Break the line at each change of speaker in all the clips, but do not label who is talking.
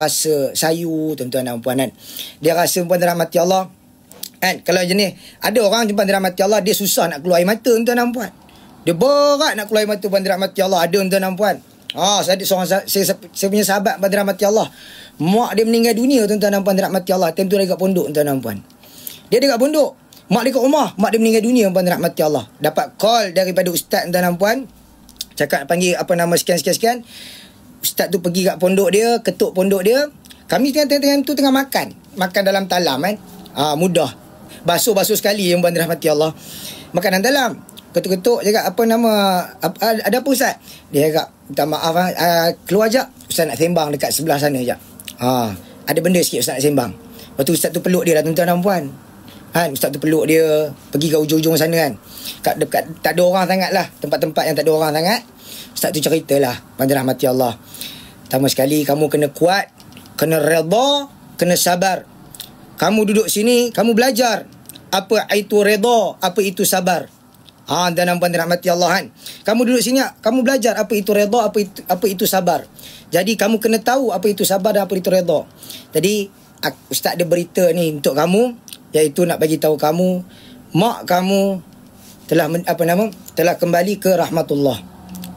rasa sayu, tuan-tuan dan puan kan. Dia rasa puan dirahmati Allah kan. Kalau jenis ada orang puan dirahmati Allah, dia susah nak keluar air mata tuan-tuan dan puan. Dia berat nak keluar air mata puan dirahmati Allah. Ada tuan-tuan dan puan. Saya ada seorang saya punya sahabat puan dirahmati Allah. Mak dia meninggal dunia tuan-tuan dan puan dirahmati Allah. Time tu dia dekat pondok tuan-tuan dan puan. Dia dekat pondok, mak dia kat rumah, mak dia meninggal dunia puan dirahmati Allah. Dapat call daripada ustaz tuan-tuan dan puan. Cakap panggil apa nama sekian. Ustaz tu pergi kat pondok dia, ketuk pondok dia. Kami tengah makan dalam talam kan. Mudah. Basuh sekali yang puan dirahmati Allah. Makan dalam talam. Ketuk-ketuk cakap apa nama, ada apa ustaz? Dia cakap, minta maaf keluar jap. Ustaz nak sembang dekat sebelah sana jap. Ada benda sikit ustaz nak sembang. Lepas tu ustaz tu peluk dia lah tuan-tuan dan puan. Ustaz tu peluk dia, pergi ke ujung-ujung sana kan. Dekat tak ada orang sangat lah, tempat-tempat yang tak ada orang sangat. Ustaz tu ceritalah, puan dirahmati Allah. Pertama sekali kamu kena kuat, kena redha, kena sabar. Kamu duduk sini, kamu belajar apa itu redha, apa itu sabar. Dan puan dirahmati Allah kan. Kamu duduk sini, kamu belajar apa itu redha, apa itu sabar. Jadi kamu kena tahu apa itu sabar dan apa itu redha. Jadi ustaz ada berita ni untuk kamu, iaitu nak bagi tahu kamu mak kamu telah kembali ke rahmatullah.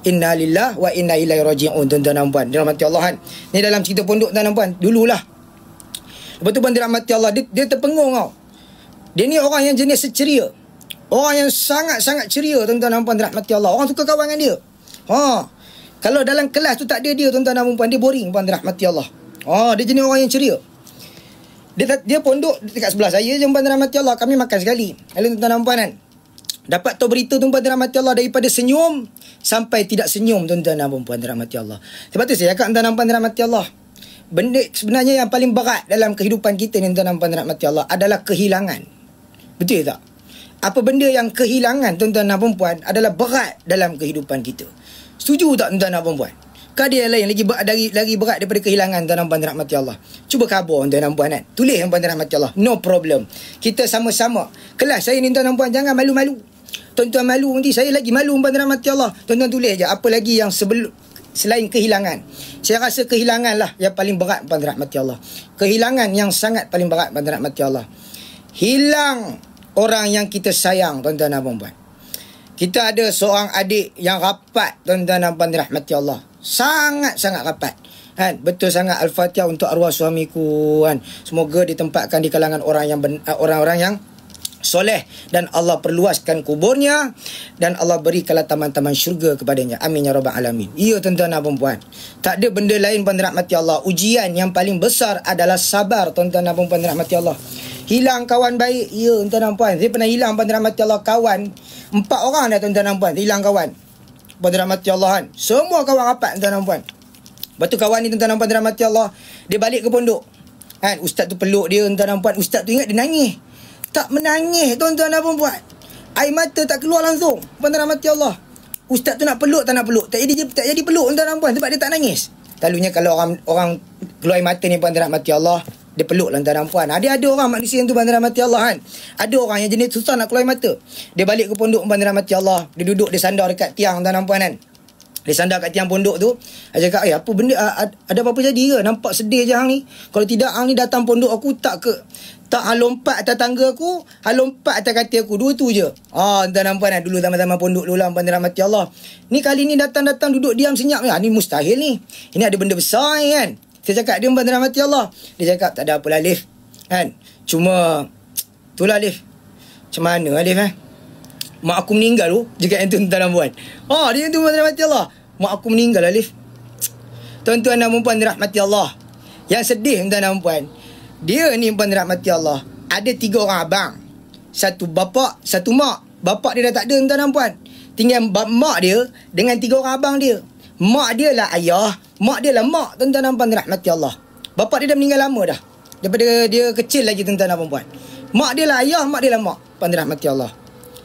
Inna lillahi wa inna ilaihi raji'un tuan-tuan dan puan. Dirahmati Allah kan. Ni dalam cerita pondok tuan-tuan dan puan. Dululah. Lepas tu puan dirahmati Allah, dia terpengung tau. Dia ni orang yang jenis ceria. Orang yang sangat-sangat ceria tuan-tuan dan puan dirahmati Allah. Orang suka kawan dengan dia. Kalau dalam kelas tu tak ada dia tuan-tuan dan puan, dia boring puan dirahmati Allah. Dia jenis orang yang ceria. Dia pondok dekat sebelah saya je puan dirahmati Allah. Kami makan sekali. Lalu tuan-tuan dan puan kan. Dapat tahu berita tuan-tuan dirahmati Allah, daripada senyum sampai tidak senyum tuan-tuan dan puan dirahmati Allah. Sebab tu saya cakap tuan-tuan dan puan dirahmati Allah, benda sebenarnya yang paling berat dalam kehidupan kita ni tuan-tuan dan puan dirahmati Allah adalah kehilangan. Betul tak? Apa benda yang kehilangan tuan-tuan dan puan adalah berat dalam kehidupan kita. Setuju tak tuan-tuan dan puan? Kan ada yang lain lagi berat daripada kehilangan tuan-tuan dan puan dirahmati Allah. Cuba khabar tuan-tuan dan puan kan. Tulis tuan-tuan dirahmati Allah. No problem. Kita sama-sama. Kelas saya ni tuan-tuan dan puan, jangan malu-malu. Tuan-tuan malu nanti, saya lagi malu puan dirahmati Allah. Tuan-tuan tulis je apa lagi yang selain kehilangan. Saya rasa kehilangan lah yang paling berat puan dirahmati Allah. Kehilangan yang sangat paling berat puan dirahmati Allah. Hilang orang yang kita sayang tuan-tuan dan puan. Kita ada seorang adik yang rapat tuan-tuan dan puan dirahmati Allah. Sangat-sangat rapat. Betul sangat. Al-Fatihah untuk arwah suamiku kan. Semoga ditempatkan di kalangan orang-orang yang soleh, dan Allah perluaskan kuburnya, dan Allah berikanlah taman-taman syurga kepadanya. Amin ya rabbal alamin. Ya tuan-tuan dan puan, tak ada benda lain puan dirahmati Allah. Ujian yang paling besar adalah sabar tuan-tuan dan puan dirahmati Allah. Hilang kawan baik, ya tuan-tuan dan puan. Saya pernah hilang puan dirahmati Allah kawan 4 orang dah tuan-tuan dan puan. Hilang kawan puan dirahmati Allah kan. Semua kawan rapat tuan-tuan dan puan. Lepas tu kawan ni tuan-tuan dan puan dirahmati Allah, dia balik ke pondok kan. Ustaz tu peluk dia tuan-tuan dan puan. Ustaz tu ingat dia nangis. Tak menangis tuan-tuan dan puan. Air mata tak keluar langsung puan dirahmati Allah. Ustaz tu nak peluk tak nak peluk. Tak jadi peluk tuan-tuan dan puan sebab dia tak nangis. Selalunya kalau orang keluar air mata ni puan dirahmati Allah, dia peluk tuan-tuan dan puan. Ada orang manusia yang tu puan dirahmati Allah kan. Ada orang yang jenis susah nak keluar air mata. Dia balik ke pondok puan dirahmati Allah. Dia duduk, dia sandar dekat tiang tuan-tuan dan puan kan. Dia sandar kat tiang pondok tu. Dia cakap, apa benda, ada apa-apa jadi ke? Nampak sedih je hang ni. Kalau tidak hang ni datang pondok aku tak hang lompat atas tangga aku, hang lompat atas katil aku. Dua tu je. Tuan-tuan dan puan, dulu zaman-zaman pondok dulu lah puan dirahmati Allah. Ni kali ni datang duduk diam senyap ni. Ni mustahil ni. Ini ada benda besar ni kan. Saya cakap dia puan dirahmati Allah. Dia cakap tak ada apalah Alif. Kan? Cuma itulah Alif. Macam mana Alif mak aku meninggal tu. Cakap yang tu tuan-tuan dan puan. Dia yang tu puan dirahmati Allah. Mak aku meninggal Alif. Tuan-tuan dan puan dirahmati Allah. Yang sedih tuan-tuan dan puan, dia ni puan dirahmati Allah, ada 3 orang abang. Satu bapa, satu mak. Bapa dia dah tak ada tuan-tuan dan puan. Tinggal mak dia dengan 3 orang abang dia. Mak dia lah ayah, mak dia lah mak tuan-tuan dan puan dirahmati Allah. Bapa dia dah meninggal lama dah. Daripada dia kecil lagi tuan-tuan dan puan. Mak dia lah ayah, mak dia lah mak puan dirahmati Allah.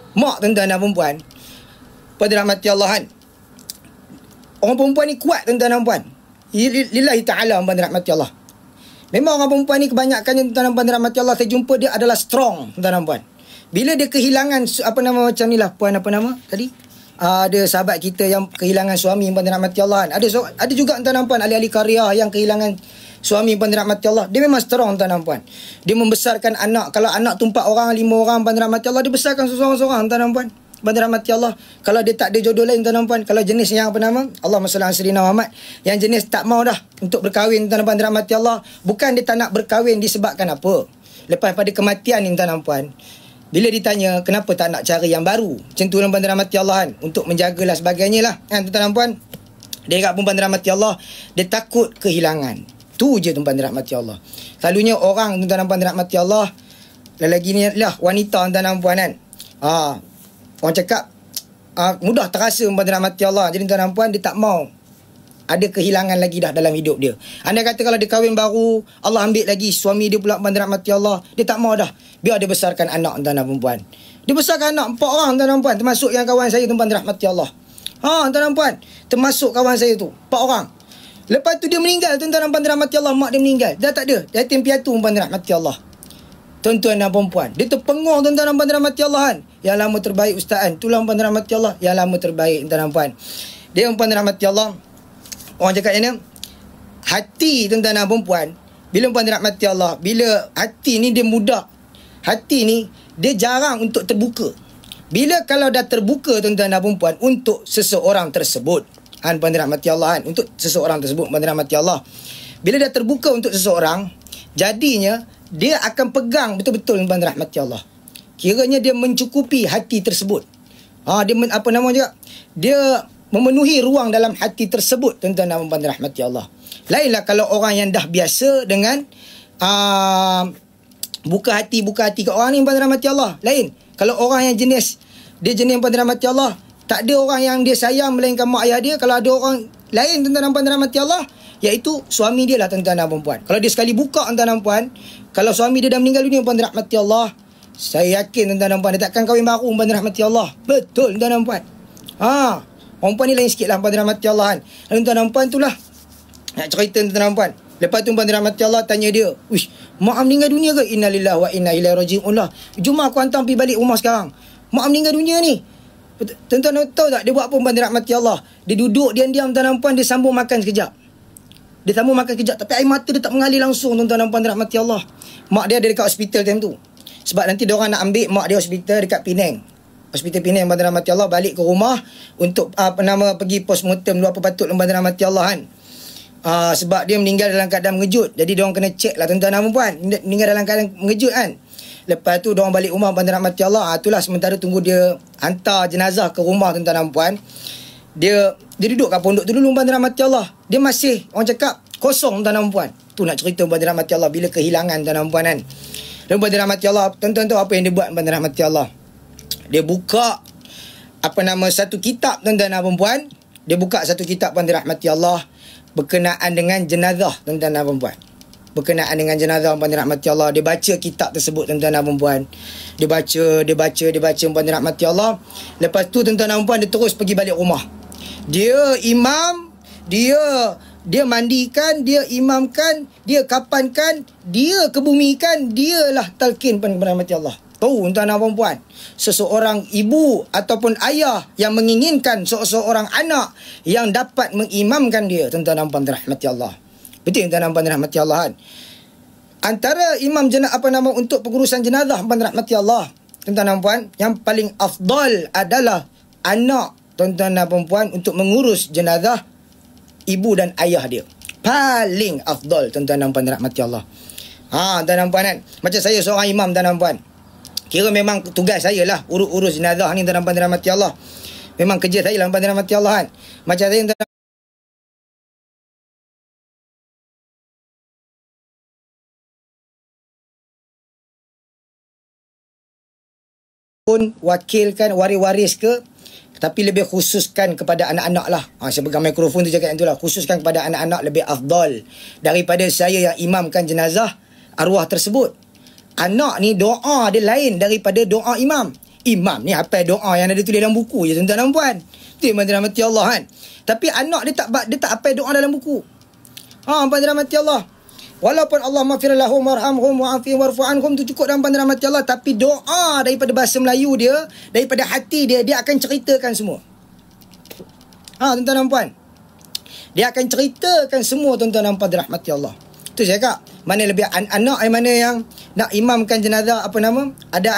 Mak tuan-tuan dan puan dirahmati Allah kan. Orang perempuan ni kuat tuan-tuan dan puan. Lillahi ta'ala puan dirahmati Allah. Memang orang perempuan ni kebanyakannya tuan-tuan dan puan dirahmati Allah, saya jumpa dia adalah strong tuan-tuan dan puan. Bila dia kehilangan macam ni lah puan, tadi ada sahabat kita yang kehilangan suami puan dirahmati Allah kan. Ada juga tuan-tuan dan puan ahli-ahli karya yang kehilangan Suami pun dirahmati Allah, dia memang strong tuan-tuan dan puan. Dia membesarkan anak. Kalau anak tu 4 orang, 5 orang pun dirahmati Allah, dia besarkan seorang-seorang tuan-tuan dan puan. Pun dirahmati Allah. Kalau dia tak ada jodoh lain tuan-tuan dan puan, kalau jenis yang apa nama, Allahumma salli ala sayyidina Muhammad, yang jenis tak mau dah untuk berkahwin tuan-tuan dan puan dirahmati Allah, bukan dia tak nak berkahwin disebabkan apa. Lepas pada kematian ni tuan-tuan dan puan, bila ditanya kenapa tak nak cari yang baru, macam tu tuan-tuan dirahmati Allah kan, untuk menjagalah sebagainya lah kan tuan-tuan dan puan. Dia kat perempuan dirahmati Allah, dia takut kehilangan. Tu je tuan-tuan dirahmati Allah. Selalunya orang tuan-tuan dan puan dirahmati Allah, lelaki ni lah wanita tuan-tuan dan puan kan. Orang cakap mudah terasa perempuan dirahmati Allah. Jadi tuan-tuan dan puan, dia tak mau ada kehilangan lagi dah dalam hidup dia. Anda kata kalau dia kahwin baru, Allah ambil lagi suami dia pula perempuan dirahmati Allah, dia tak mau dah. Biar dia besarkan anak tuan-tuan dan perempuan. Dia besarkan anak 4 orang tuan-tuan dan puan, termasuk yang kawan saya perempuan dirahmati Allah. Tuan-tuan dan puan, termasuk kawan saya tu 4 orang. Lepas tu dia meninggal tuan-tuan dan puan dirahmati Allah, mak dia meninggal. Dah tak ada, yatim piatu perempuan dirahmati Allah. Tuan-tuan dan perempuan, dia terpenguh tuan-tuan dan puan dirahmati Allah kan. Yang lama terbaik ustaz kan, itulah perempuan dirahmati Allah, yang lama terbaik tuan-tuan dan puan. Dia perempuan dirahmati Allah. Orang cakap ni, hati tuan-tuan dan perempuan, bila perempuan dirahmati Allah, bila hati ni dia mudah, hati ni dia jarang untuk terbuka. Bila kalau dah terbuka tuan-tuan dan perempuan untuk seseorang tersebut, perempuan dirahmati Allah kan, untuk seseorang tersebut perempuan dirahmati Allah, bila dah terbuka untuk seseorang, jadinya dia akan pegang betul-betul perempuan dirahmati Allah. Kiranya dia mencukupi hati tersebut. Dia apa nama juga, dia memenuhi ruang dalam hati tersebut tuan-tuan dan perempuan dirahmati Allah. Lainlah kalau orang yang dah biasa dengan buka hati kat orang ni perempuan dirahmati Allah. Lain kalau orang yang jenis perempuan dirahmati Allah, tak ada orang yang dia sayang melainkan mak ayah dia. Kalau ada orang lain tuan-tuan dan perempuan dirahmati Allah, iaitu suami dia lah tuan-tuan dan perempuan. Kalau dia sekali buka tuan-tuan dan perempuan, kalau suami dia dah meninggal dunia perempuan dirahmati Allah, saya yakin tuan-tuan dan perempuan dia takkan kahwin baru perempuan dirahmati Allah. Betul tuan-tuan dan perempuan. Orang perempuan ni lain sikit lah perempuan dirahmati Allah kan. Lalu tuan-tuan dan perempuan tu lah nak cerita tuan-tuan dan perempuan. Lepas tu perempuan dirahmati Allah tanya dia, "Wish, mak meninggal dunia ke?" "Innalillahi wa inna ilaihi raji'un lah. Jom aku hantar pergi balik rumah sekarang. Mak meninggal dunia ni." Tuan-tuan tahu tak dia buat apa perempuan dirahmati Allah? Dia duduk diam-diam tuan-tuan dan perempuan, dia sambung makan sekejap. Dia sambung makan sekejap, tapi air mata dia tak mengalir langsung tuan-tuan dan perempuan dirahmati Allah. Mak dia ada dekat hospital time tu. Sebab nanti dia orang nak ambil mak dia hospital dekat Penang. Hospital Penang perempuan dirahmati Allah, balik ke rumah untuk pergi postmortem apa patut perempuan dirahmati Allah kan. Sebab dia meninggal dalam keadaan mengejut. Jadi dia orang kena check lah tuan-tuan dan perempuan, meninggal dalam keadaan mengejut kan. Lepas tu dia orang balik rumah perempuan dirahmati Allah. Itulah sementara tunggu dia hantar jenazah ke rumah tuan-tuan dan perempuan. Dia duduk kat pondok tu dulu perempuan dirahmati Allah. Dia masih orang cakap kosong tuan-tuan dan perempuan. Tu nak cerita perempuan dirahmati Allah bila kehilangan tuan-tuan dan perempuan kan. Perempuan dirahmati Allah, tuan-tuan tahu apa yang dia buat perempuan dirahmati Allah? Dia buka satu kitab tuan-tuan dan perempuan. Dia buka satu kitab perempuan dirahmati Allah berkenaan dengan jenazah tuan-tuan dan perempuan. Berkenaan dengan jenazah perempuan dirahmati Allah. Dia baca kitab tersebut tuan-tuan dan perempuan. Dia baca perempuan dirahmati Allah. Lepas tu tuan-tuan dan perempuan dia terus pergi balik rumah. Dia imam, dia mandikan, dia imamkan, dia kapankan, dia kebumikan, dialah talqin perempuan dirahmati Allah. Tahu tuan-tuan dan perempuan, seseorang ibu ataupun ayah yang menginginkan seseorang anak yang dapat mengimamkan dia tuan-tuan dan perempuan dirahmati Allah. Betul tuan-tuan dan perempuan dirahmati Allah kan? Antara imam untuk pengurusan jenazah perempuan dirahmati Allah, tuan-tuan dan perempuan, yang paling afdal adalah anak tuan-tuan dan perempuan untuk mengurus jenazah ibu dan ayah dia. Paling afdal tuan-tuan dan perempuan dirahmati Allah. Tuan-tuan dan perempuan kan, macam saya seorang imam tuan-tuan dan perempuan, kira memang tugas saya lah urus jenazah ni tuan-tuan dan perempuan dirahmati Allah. Memang kerja saya lah perempuan dirahmati Allah kan. Macam saya pun wakilkan waris-waris ke, tapi lebih khususkan kepada anak-anak lah. Saya pegang mikrofon tu cakap yang tu lah, khususkan kepada anak-anak lebih afdal daripada saya yang imamkan jenazah arwah tersebut. Anak ni doa dia lain daripada doa imam. Imam ni hafal doa yang ada tulis dalam buku je tuan-tuan dan puan. Tu yang dirahmati Allah kan. Tapi anak dia tak hafal doa dalam buku. Puan dirahmati Allah. Walaupun Allah maghfir lahum warhamhum wa'afihim warfu anhum tu cukup dalam dirahmati Allah, tapi doa daripada bahasa Melayu dia, daripada hati dia akan ceritakan semua. Tuan-tuan dan puan, dia akan ceritakan semua tuan-tuan dan puan dirahmati Allah. Tu saya cakap, mana lebih anak yang mana yang nak imamkan jenazah ada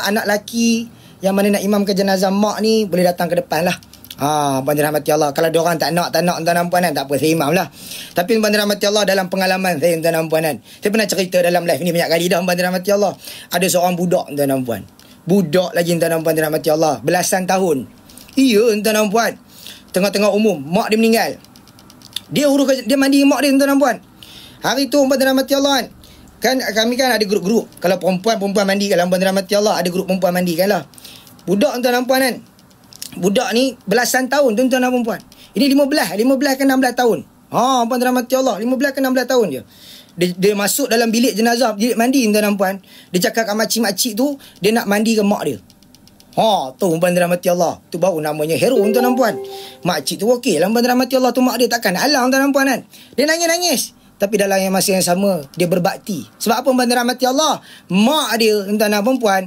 anak lelaki yang mana nak imamkan jenazah mak ni, boleh datang ke depan lah. Puan dirahmati Allah. Kalau diorang tak nak tuan-tuan puan kan, tak apa, saya imam lah. Tapi puan dirahmati Allah, dalam pengalaman saya tuan-tuan puan kan, saya pernah cerita dalam live ni banyak kali dah puan dirahmati Allah. Ada seorang budak tuan-tuan puan, budak lagi tuan-tuan puan dirahmati Allah, belasan tahun. Ya tuan-tuan puan, tengah-tengah umum mak dia meninggal, dia mandi mak dia tuan-tuan puan. Hari tu puan dirahmati Allah kan kami kan ada grup-grup. Kalau perempuan mandi, kalau puan dirahmati Allah ada grup perempuan mandi kan lah. Budak tuan-tuan puan kan, budak ni belasan tahun tuan-tuan dan puan. Ini 15 ke 16 tahun. Puan dirahmati Allah, 15 ke 16 tahun je. Dia masuk dalam bilik jenazah, bilik mandi tuan-tuan dan puan. Dia cakap kat makcik-makcik tu, dia nak mandi ke mak dia. Tu puan dirahmati Allah. Tu baru namanya hero tuan-tuan dan puan. Makcik tu okey lah puan dirahmati Allah, tu mak dia takkan alang tuan-tuan dan puan kan. Dia nangis-nangis. Tapi dalam yang masa yang sama, dia berbakti. Sebab apa puan dirahmati Allah? Mak dia tuan-tuan dan puan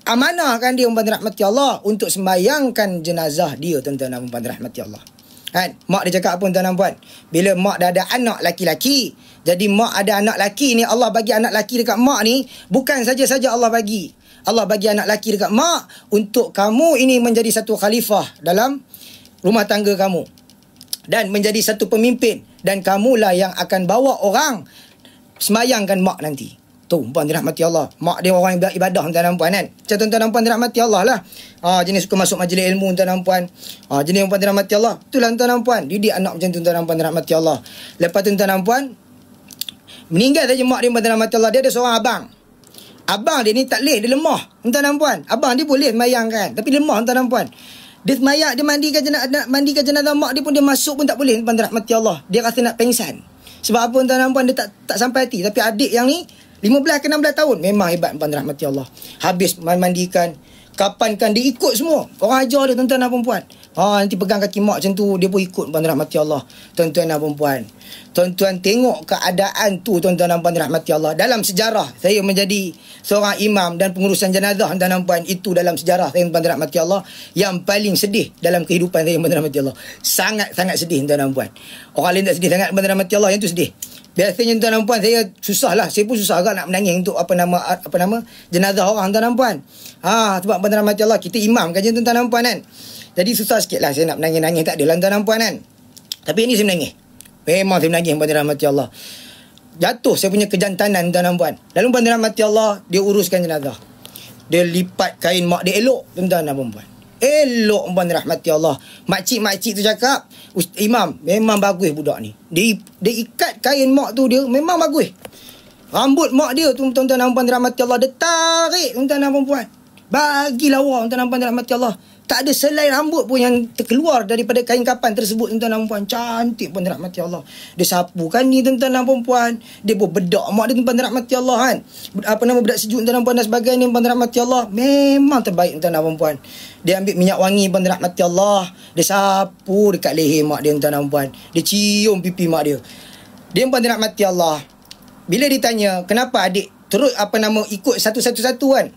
amanahkan dia puan dirahmati Allah untuk sembayangkan jenazah dia tuan-tuan dan puan dirahmati Allah. Kan? Mak dia cakap apa tuan-tuan dan puan? Bila mak dah ada anak laki-laki, jadi mak ada anak laki ni, Allah bagi anak laki dekat mak ni, bukan saja-saja Allah bagi. Allah bagi anak laki dekat mak untuk kamu ini menjadi satu khalifah dalam rumah tangga kamu dan menjadi satu pemimpin, dan kamulah yang akan bawa orang sembayangkan mak nanti. Tu puan dirahmati Allah, mak dia orang yang beribadah tuan-tuan dan puan kan. Macam tuan-tuan dan puan dirahmati Allah lah. Jenis suka masuk majlis ilmu tuan-tuan dan puan. Jenis puan dirahmati Allah. Itulah tuan-tuan dan puan, didik anak macam tuan-tuan dan puan dirahmati Allah. Lepas tuan-tuan dan puan, meninggal saja mak dia puan dirahmati Allah. Dia ada seorang abang. Abang dia ni tak leh, dia lemah tuan-tuan dan puan. Abang dia boleh sembayangkan, tapi lemah tuan-tuan dan puan. Dia sembahyang, dia mandikan jenazah mak dia pun, dia masuk pun tak boleh puan dirahmati Allah. Dia rasa nak pengsan. Sebab apa tuan-tuan dan puan, dia tak sampai hati. Tapi adik yang ni 15 ke 16 tahun, memang hebat puan dirahmati Allah. Habis mandikan, kapankan, dia ikut semua. Orang ajar dia tuan-tuan dan puan. Nanti pegang kaki mak macam tu, dia pun ikut puan dirahmati Allah. Tuan-tuan dan puan, tuan-tuan tengok keadaan tu tuan-tuan dan puan dirahmati Allah. Dalam sejarah saya menjadi seorang imam dan pengurusan jenazah tuan-tuan dan puan, itu dalam sejarah saya puan dirahmati Allah yang paling sedih dalam kehidupan saya puan dirahmati Allah. Sangat-sangat sedih tuan-tuan dan puan. Orang lain tak sedih sangat puan dirahmati Allah, yang tu sedih. Biasanya tuan-tuan dan puan, saya susah lah. Saya pun susah agak nak menangis untuk apa nama jenazah orang tuan-tuan dan puan. Sebab puan dirahmati Allah, kita imam kan tuan-tuan dan puan kan. Jadi susah sikit lah saya nak menangis-nangis, tak adalah tuan-tuan dan puan kan. Tapi ini saya menangis. Memang saya menangis puan dirahmati Allah. Jatuh saya punya kejantanan tuan-tuan dan puan. Lalu puan dirahmati Allah, dia uruskan jenazah. Dia lipat kain mak dia elok tuan-tuan dan puan. Elok puan dirahmati Allah. Makcik-makcik tu cakap, imam memang bagus budak ni. Dia ikat kain mak tu, dia memang bagus. Rambut mak dia tu tuan-tuan dan puan dirahmati Allah, dia tarik tuan-tuan dan puan. Bagi lawa tuan-tuan dan puan dirahmati Allah. Tak ada selai rambut pun yang terkeluar daripada kain kapan tersebut tuan-tuan dan puan. Cantik puan dirahmati Allah. Dia sapukan ni tuan-tuan dan puan. Dia pun bedak mak dia tuan-tuan dirahmati Allah kan. Bedak sejuk tuan-tuan dan puan dan sebagainya puan dirahmati Allah. Memang terbaik tuan-tuan dan puan. Dia ambil minyak wangi puan dirahmati Allah. Dia sapu dekat leher mak dia tuan-tuan dan puan. Dia cium pipi mak dia. Dia puan dirahmati Allah. Bila ditanya kenapa adik terus ikut satu-satu kan.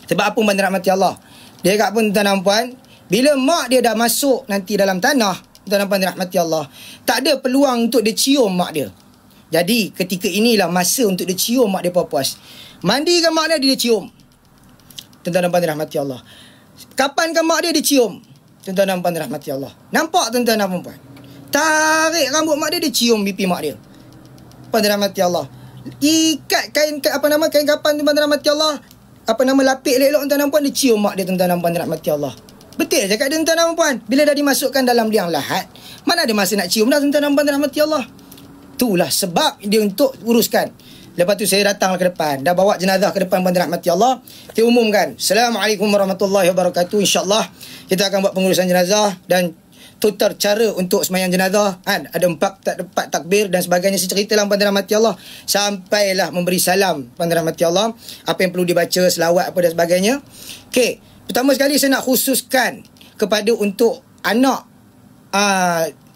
Sebab apa puan dirahmati Allah? Dia kata pun tuan-tuan dan puan, bila mak dia dah masuk nanti dalam tanah, tuan-tuan dan puan dirahmati Allah, tak ada peluang untuk dia cium mak dia. Jadi ketika inilah masa untuk dia cium mak dia puas-puas. Mandikan mak dia cium. Tuan-tuan dan puan dirahmati Allah. Kapankan mak dia cium. Tuan-tuan dan puan dirahmati Allah. Nampak tuan-tuan dan puan? Tarik rambut mak dia cium pipi mak dia. Puan dirahmati Allah. Ikat kain kapan tuan-tuan dirahmati Allah. Lapik elok tuan-tuan dan puan, dia cium mak dia tuan-tuan dan puan dirahmati Allah. Betul cakap dia tuan-tuan dan puan. Bila dah dimasukkan dalam liang lahat, mana ada masa nak cium dah tuan-tuan dan puan dirahmati Allah. Itulah sebab dia untuk uruskan. Lepas tu saya datang ke depan, dah bawa jenazah ke depan puan dirahmati Allah. Saya umumkan, Assalamualaikum warahmatullahi wabarakatuh. InsyaAllah kita akan buat pengurusan jenazah dan tutur cara untuk sembahyang jenazah kan, ada 4 takbir dan sebagainya. Saya ceritalah puan dirahmati Allah sampailah memberi salam puan dirahmati Allah, apa yang perlu dibaca, selawat apa dan sebagainya. Okey, pertama sekali saya nak khususkan kepada untuk anak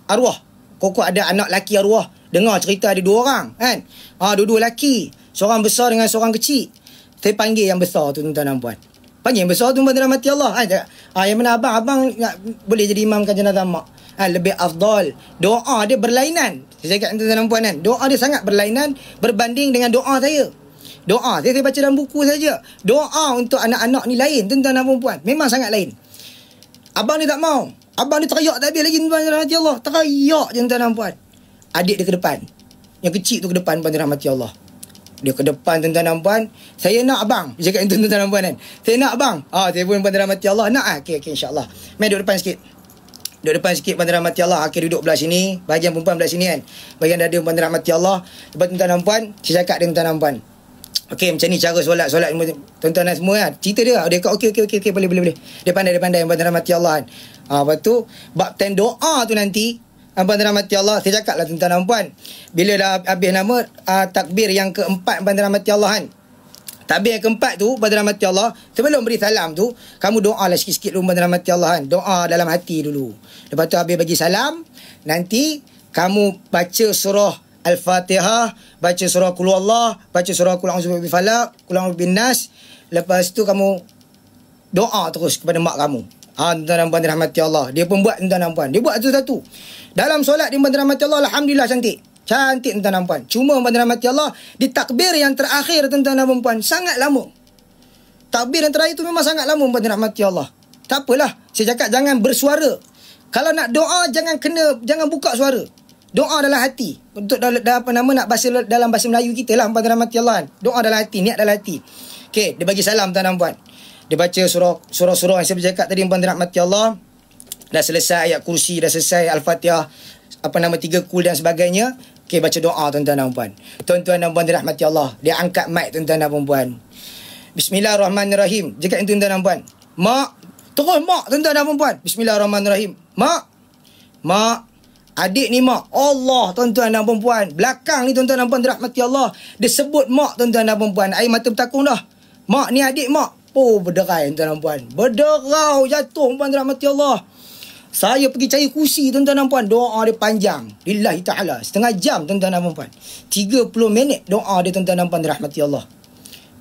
arwah. Kok ada anak laki arwah, dengar cerita ada 2 orang kan, dua-dua laki, seorang besar dengan seorang kecil. Saya panggil yang besar tu tuan-tuan dan puan. Panggil yang besar tu puan dirahmati Allah. Yang mana abang boleh jadi imamkan jenazah mak. lebih afdal. Doa dia berlainan. Saya cakap tuan-tuan dan puan kan, doa dia sangat berlainan berbanding dengan doa saya. Doa saya baca dalam buku saja. Doa untuk anak-anak ni lain tuan-tuan dan puan. Memang sangat lain. Abang ni tak mau. Abang ni teriak tak habis lagi tuan-tuan dan Allah. Teriak je tuan-tuan dan puan. Adik dia ke depan. Yang kecil tu ke depan tuan-tuan dan Allah. Dia ke depan tuan-tuan dan puan. Saya nak abang. Dia cakap tuan-tuan dan puan kan. Saya nak abang. Saya pun tuan-tuan dan Allah. Nak okey insya-Allah. Mai duduk depan sikit. Duduk depan sikit tuan-tuan dan Allah. Akhir duduk belah sini. Bahagian perempuan belah sini kan. Bahagian dada tuan-tuan dan Allah. Lepas tuan-tuan dan puan, saya cakap dengan tuan-tuan dan puan. Okey, macam ni cara solat tuan-tuan dan semua kan. Cerita dia. Dia kata okey boleh. Dia pandai tuan-tuan dan Allah kan. Lepas tu bab ten doa tu nanti tuan-tuan dan Allah, saya cakap lah tuan-tuan dan puan, bila dah habis nama takbir yang keempat tuan-tuan dan Allah kan. Takbir yang keempat tu tuan-tuan dan Allah, sebelum beri salam tu, kamu doa lah sikit-sikit dulu tuan-tuan dan Allah kan. Doa dalam hati dulu. Lepas tu habis bagi salam, nanti kamu baca surah Al-Fatihah, baca surah Qul Huwallah, baca surah Qul A'udzu birabbil falaq, Qul A'udzu binanas. Lepas tu kamu doa terus kepada mak kamu. Tuan-tuan dan puan dirahmati Allah. Dia pun buat tuan-tuan dan puan. Dia buat satu-satu. Dalam solat dia tuan-tuan dirahmati Allah, alhamdulillah cantik. Cantik tuan-tuan dan puan. Cuma tuan-tuan dirahmati Allah, di takbir yang terakhir tuan-tuan dan puan sangat lama. Takbir yang terakhir tu memang sangat lama tuan-tuan dirahmati Allah. Tak apalah, saya cakap jangan bersuara. Kalau nak doa jangan buka suara. Doa dalam hati. Untuk nak bahasa dalam bahasa Melayu kita lah tuan-tuan dirahmati Allah. Doa dalam hati, niat dalam hati. Okey, dia bagi salam tuan-tuan dan puan. Dia baca surah-surah yang saya cakap tadi tuan-tuan dirahmati Allah. Dah selesai ayat kursi, dah selesai Al-Fatihah, 3 kul dan sebagainya. Okey, baca doa tuan-tuan dan puan. Tuan-tuan dan puan dirahmati Allah. Dia angkat mic tuan-tuan dan puan. Bismillahirrahmanirrahim. Cakap tuan-tuan dan puan. Mak, terus mak tuan-tuan dan puan. Bismillahirrahmanirrahim. Mak, adik ni mak. Allah tuan-tuan dan puan. Belakang ni tuan-tuan dan puan dirahmati Allah. Dia sebut mak tuan-tuan dan puan. Air mata bertakung dah. Mak ni adik mak. Berderai tuan-tuan dan puan. Berderau jatuh puan dirahmati Allah. Saya pergi cari kursi tuan-tuan dan puan. Doa dia panjang. Lillahi ta'ala. Setengah jam tuan-tuan dan puan. 30 minit doa dia tuan-tuan dan puan dirahmati Allah.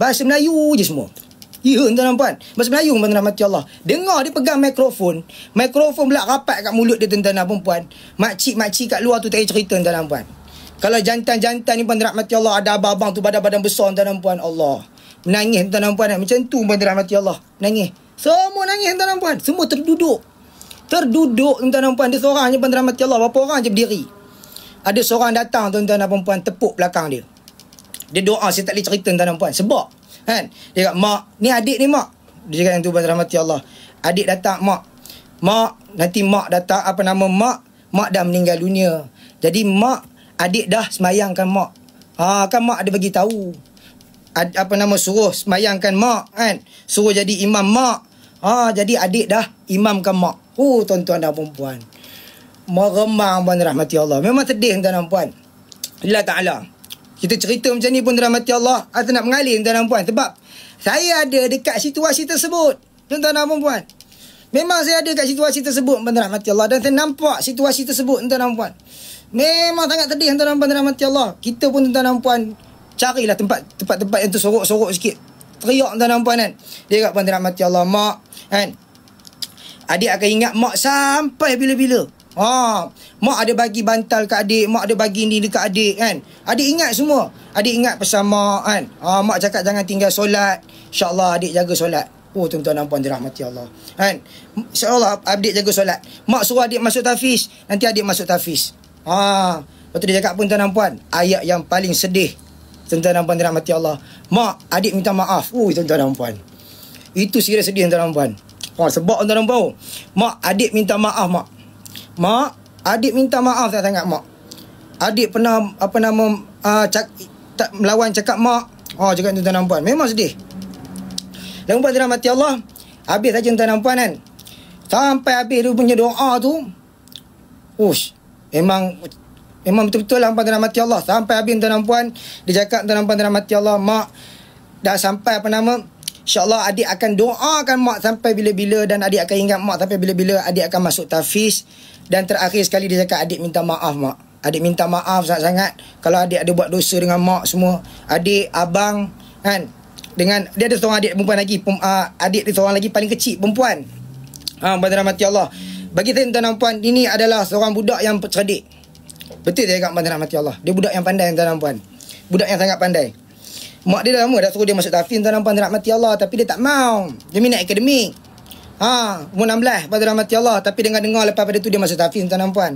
Bahasa Melayu je semua. Ya tuan-tuan dan puan. Bahasa Melayu tuan-tuan dirahmati Allah. Dengar dia pegang mikrofon. Mikrofon pula rapat kat mulut dia tuan-tuan dan puan. Makcik-makcik kat luar tu tak cerita tuan-tuan dan puan. Kalau jantan-jantan ni puan dirahmati Allah, ada abang-abang tu badan-badan besar tuan-tuan dan puan. Allah. Menangis tuan-tuan dan puan. Macam tu puan dirahmati Allah. Nangis. Semua nangis tuan-tuan dan puan. Semua terduduk tuan-tuan dan puan. Dia seorang je puan dirahmati Allah. Berapa orang je berdiri. Ada seorang datang tuan-tuan dan puan, tepuk belakang dia. Dia doa, saya tak boleh cerita tuan-tuan dan puan. Sebab kan, dia kata, mak, ni adik ni mak. Dia cakap yang tu puan dirahmati Allah. Adik datang, mak, nanti mak datang, mak dah meninggal dunia. Jadi mak, adik dah semayangkan mak. Kan mak ada bagi tahu. Suruh semayangkan mak kan. Suruh jadi imam mak. Jadi adik dah imamkan mak. Tuan-tuan dan puan. Meremang puan rahmati Allah. Memang sedih tuan dan puan. Allah Ta'ala. Kita cerita macam ni pun rahmati Allah. Atau nak mengalir tuan dan puan. Sebab saya ada dekat situasi tersebut. Tuan-tuan dan puan. Memang saya ada dekat situasi tersebut puan rahmati Allah. Dan saya nampak situasi tersebut tuan dan puan. Memang sangat sedih tuan dan puan rahmati Allah. Kita pun tuan dan puan carilah tempat-tempat yang tu sorok-sorok sikit. Teriak tuan dan puan kan. Dia kat puan rahmati Allah. Mak kan. Adik akan ingat mak sampai bila-bila. Mak ada bagi bantal kat adik. Mak ada bagi ni dekat adik kan. Adik ingat semua. Adik ingat pesan mak kan. Mak cakap jangan tinggal solat. InsyaAllah adik jaga solat. Tuan-tuan dan puan dirahmati Allah kan. InsyaAllah adik jaga solat. Mak suruh adik masuk tahfiz. Nanti adik masuk tahfiz. Lepas tu dia cakap pun tuan dan puan. Ayat yang paling sedih. Tuan-tuan dan puan dirahmati Allah. Mak, adik minta maaf. Tuan-tuan dan puan. Itu serius sedih tuan dan puan. Sebab tuan dan puan. Mak, adik minta maaf mak. Mak, adik minta maaf sangat mak. Adik pernah melawan cakap mak. Cakap tuan dan puan. Memang sedih. Dan puan dirahmati Allah. Habis saja tuan dan puan kan. Sampai habis dia punya doa tu. Memang betul-betul lah puan dirahmati Allah. Sampai habis tuan dan puan. Dia cakap tuan dan puan dirahmati Allah. Mak, dah sampai InsyaAllah adik akan doakan mak sampai bila-bila. Dan adik akan ingat mak sampai bila-bila. Adik akan masuk tahfiz. Dan terakhir sekali dia cakap adik minta maaf mak. Adik minta maaf sangat-sangat. Kalau adik ada buat dosa dengan mak semua. Adik, abang kan. Dengan dia ada seorang adik perempuan lagi. Adik dia seorang lagi paling kecil perempuan. Pada rahmati Allah. Bagi saya tuan-tuan dan puan, ini adalah seorang budak yang cerdik. Betul dia kat tuan rahmati Allah. Dia budak yang pandai tuan-tuan dan puan. Budak yang sangat pandai. Mak dia dah lama dah suruh dia masuk tahfiz tuan-tuan dan puan rahmati Allah, tapi dia tak mau. Dia minat akademik. Umur 16 pada rahmati Allah, tapi dengar-dengar lepas pada tu dia masuk tahfiz tuan-tuan dan puan.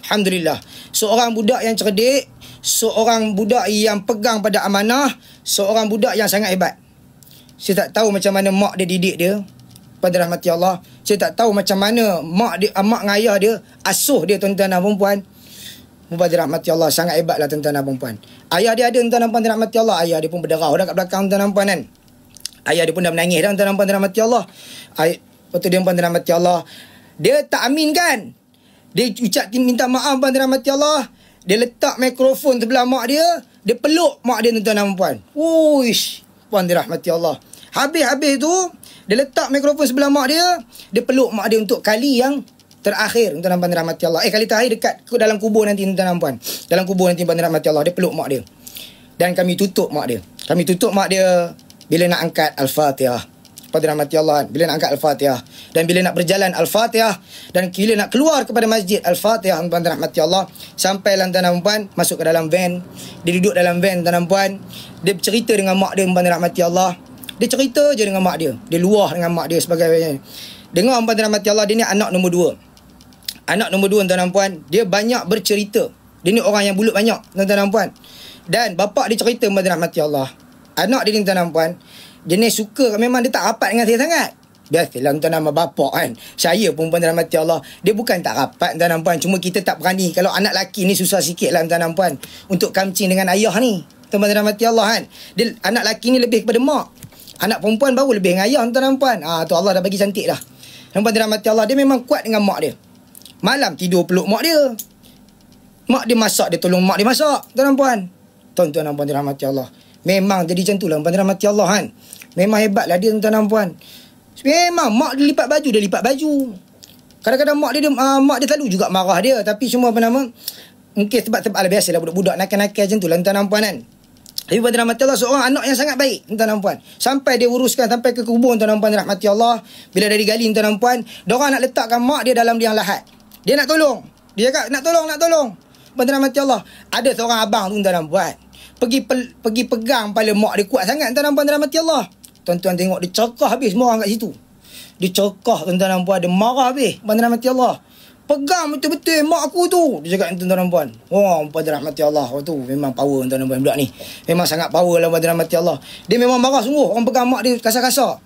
Alhamdulillah. Seorang budak yang cerdik, seorang budak yang pegang pada amanah, seorang budak yang sangat hebat. Saya tak tahu macam mana mak dia didik dia pada rahmati Allah. Saya tak tahu macam mana mak dengan ayah dia asuh dia tuan-tuan dan puan. Pada rahmati Allah, sangat hebatlah tuan-tuan dan puan. Ayah dia ada tuan-tuan dan puan rahmati Allah. Ayah dia pun berderau dah kat belakang tuan-tuan dan puan kan. Ayah dia pun dah menangis dah tuan-tuan dan puan rahmati Allah. Lepas tu dia puan rahmati Allah, dia tak amin kan. Dia ucap minta maaf puan rahmati Allah. Dia letak mikrofon sebelah mak dia. Dia peluk mak dia tuan-tuan dan puan. Uish, puan dirahmati Allah. Habis tu, dia letak mikrofon sebelah mak dia. Dia peluk mak dia untuk kali yang terakhir tuan-tuan dan puan dirahmati Allah. Kali terakhir dekat dalam kubur nanti tuan-tuan dan puan. Dalam kubur nanti puan dirahmati Allah. Dia peluk mak dia. Dan kami tutup mak dia. Kami tutup mak dia bila nak angkat Al-Fatihah. Pada rahmati Allah, bila nak angkat Al-Fatihah dan bila nak berjalan Al-Fatihah dan bila nak keluar kepada masjid Al-Fatihah, pada rahmati Allah, sampai tuan-tuan dan puan masuk ke dalam van. Dia duduk dalam van tuan-tuan dan puan. Dia bercerita dengan mak dia, pada rahmati Allah. Dia cerita je dengan mak dia. Dia luah dengan mak dia sebagainya. Dengar pada rahmati Allah, dia ni anak nombor 2. Anak nombor 2 tuan-tuan dan puan, dia banyak bercerita. Dia ni orang yang bulut banyak tuan-tuan dan puan. Dan bapak dia cerita pada rahmati Allah, anak dia ni tuan-tuan dan puan, dia ni suka, memang dia tak rapat dengan saya sangat. Biasalah tuan-tuan dan bapak kan. Saya pun pada rahmati Allah, dia bukan tak rapat tuan-tuan dan puan, cuma kita tak berani. Kalau anak lelaki ni susah sikit lah tuan-tuan dan puan untuk kamcing dengan ayah ni. Tuan-tuan dan rahmati Allah kan. Dia, anak lelaki ni lebih kepada mak. Anak perempuan baru lebih dengan ayah tuan-tuan dan puan. Tu Allah dah bagi cantik dah. Tuan-tuan dan rahmati Allah, dia memang kuat dengan mak dia. Malam tidur peluk mak dia. Mak dia masak, dia tolong mak dia masak tuan-tuan dan puan. Tuan-tuan dan puan dirahmati Allah. Memang jadi macam tu lah tuan-tuan rahmati Allah kan. Memang hebatlah dia tuan-tuan dan puan. Memang mak dia lipat baju, dia lipat baju. Kadang-kadang mak dia selalu juga marah dia, tapi semua apa nama, mungkin sebab biasalah budak-budak nakal-nakal macam tu lah tuan-tuan dan puan kan. Tapi pada rahmati Allah, seorang anak yang sangat baik tuan-tuan dan puan. Sampai dia uruskan sampai ke kubur tuan-tuan dan puan rahmati Allah. Bila dah digali tuan-tuan dan puan, diorang nak letakkan mak dia dalam liang lahat. Dia nak tolong. Dia cakap nak tolong. Pada rahmati Allah, ada seorang abang tuan-tuan dan puan, pergi pegang kepala mak dia kuat sangat tuan-tuan dan puan rahmati Allah. Tuan-tuan tengok dia cakap habis semua orang kat situ. Dia cakap tuan-tuan dan puan, dia marah habis pada rahmati Allah. Pegang betul-betul mak aku tu. Dia cakap tuan-tuan dan puan. Pada rahmati Allah. Tu memang power tuan-tuan dan puan budak ni. Memang sangat power lah pada rahmati Allah. Dia memang marah sungguh. Orang pegang mak dia kasar-kasar.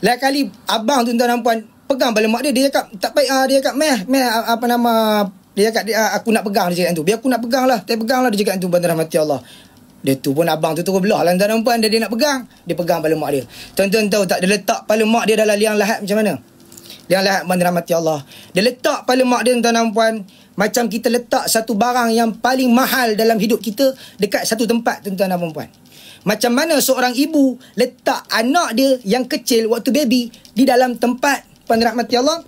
Lain kali abang tuan-tuan dan puan pegang kepala mak dia. Dia cakap tak baik. Dia cakap meh apa nama. Dia cakap aku nak pegang. Dia cakap tu. Biar aku nak pegang lah. Dia pegang lah. Dia cakap tu pada rahmati Allah. Dia tu pun abang tu terus belah lah tuan-tuan dan puan. Dia nak pegang. Dia pegang kepala mak dia. Tuan-tuan tahu tak, dia letak kepala mak dia dalam liang lahat macam mana? Liang lahat pada rahmati Allah. Dia letak kepala mak dia tuan-tuan dan puan macam kita letak satu barang yang paling mahal dalam hidup kita dekat satu tempat tuan-tuan dan puan. Macam mana seorang ibu letak anak dia yang kecil waktu baby di dalam tempat pada rahmati Allah,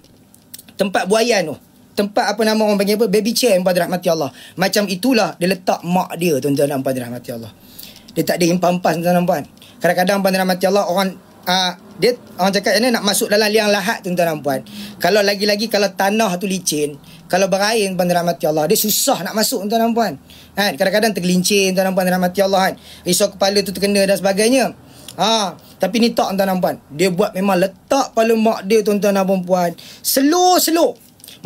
tempat buaian tu. Tempat apa nama orang panggil apa? Baby chair pada rahmati Allah. Macam itulah dia letak mak dia tuan-tuan dan puan pada rahmati Allah. Dia tak ada himpan-himpan tuan-tuan dan puan. Kadang-kadang pada rahmati Allah orang cakap nak masuk dalam liang lahat tuan-tuan dan puan. Kalau lagi-lagi kalau tanah tu licin, kalau berair pada rahmati Allah, dia susah nak masuk tuan-tuan dan puan. Kan? Kadang-kadang tergelincir tuan-tuan dan puan rahmati Allah kan. Risau kepala tu terkena dan sebagainya. Tapi ni tak tuan-tuan dan puan. Dia buat memang letak kepala mak dia tuan-tuan dan puan. Slow.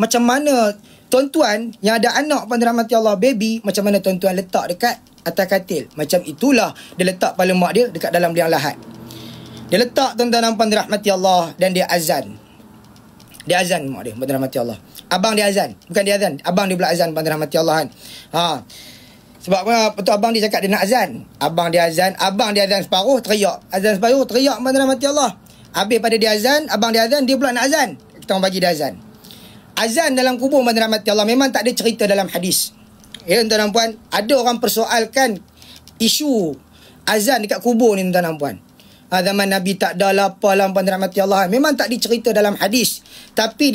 Macam mana tuan-tuan yang ada anak pada rahmati Allah, baby, macam mana tuan-tuan letak dekat atas katil. Macam itulah dia letak kepala mak dia dekat dalam liang lahat. Dia letak tuan-tuan dan puan dirahmati Allah dan dia azan. Dia azan mak dia pada rahmati Allah. Abang dia azan. Bukan dia azan. Abang dia pula azan pada rahmati Allah kan. Sebab apa tu abang dia cakap dia nak azan. Abang dia azan separuh teriak. Azan separuh teriak pada rahmati Allah. Habis pada dia azan, abang dia azan, dia pula nak azan. Kita orang bagi dia azan. Azan dalam kubur pada rahmati Allah memang tak ada cerita dalam hadis. Ya tuan-tuan dan puan, ada orang persoalkan isu azan dekat kubur ni tuan-tuan dan puan. Zaman Nabi tak ada lah apa lah pada rahmati Allah. Memang tak dicerita dalam hadis. Tapi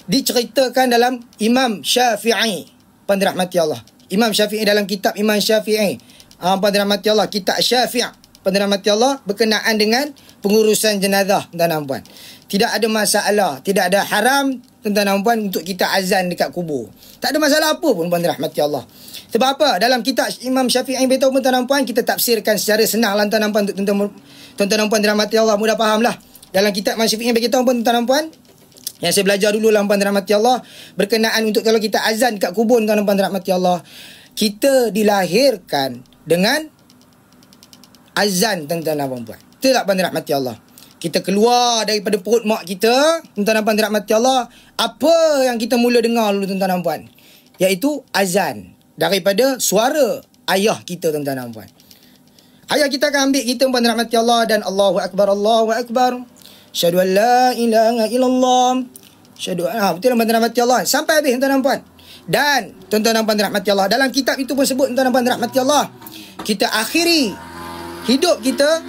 diceritakan dalam Imam Syafi'i pada rahmati Allah. Imam Syafi'i dalam kitab Imam Syafi'i pada rahmati Allah, kitab Syafi' pada rahmati Allah berkenaan dengan pengurusan jenazah tuan-tuan dan puan. Tidak ada masalah, tidak ada haram tuan-tuan dan puan, untuk kita azan dekat kubur. Tak ada masalah apa pun, puan dirahmati Allah. Sebab apa? Dalam kitab Imam Syafi'i yang beritahu, tuan-tuan dan puan, kita tafsirkan secara senang lah, tuan-tuan dan puan, untuk tuan-tuan dan puan dirahmati Allah, mudah faham lah. Dalam kitab Imam Syafi'i yang beritahu, tuan-tuan dan puan, yang saya belajar dulu lah, puan dirahmati Allah, berkenaan untuk kalau kita azan dekat kubur, tuan-tuan dan puan dirahmati Allah, kita dilahirkan dengan azan, tuan-tuan dan puan. Betul tak, puan dirahmati Allah? Kita keluar daripada perut mak kita, tuan-tuan dan puan dirahmati Allah, apa yang kita mula dengar dulu, tuan-tuan dan puan? Iaitu azan daripada suara ayah kita, tuan-tuan dan puan. Ayah kita akan ambil kita, puan dirahmati Allah, dan Allahu Akbar, Allahu Akbar, syahadu an la ilaha illallah, syahadu betul, puan dirahmati Allah, sampai habis, tuan-tuan dan puan. Dan tuan-tuan dan puan dirahmati Allah, dalam kitab itu pun sebut, tuan-tuan dan puan dirahmati Allah, kita akhiri hidup kita.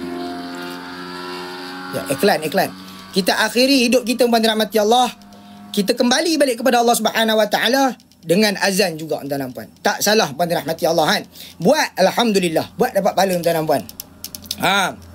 Ya, iklan. Kita akhiri hidup kita, puan dirahmati Allah, kita kembali balik kepada Allah Subhanahu Wa Taala dengan azan juga, tuan-tuan dan puan. Tak salah, puan dirahmati Allah kan. Buat, alhamdulillah, buat dapat pahala, tuan-tuan dan puan.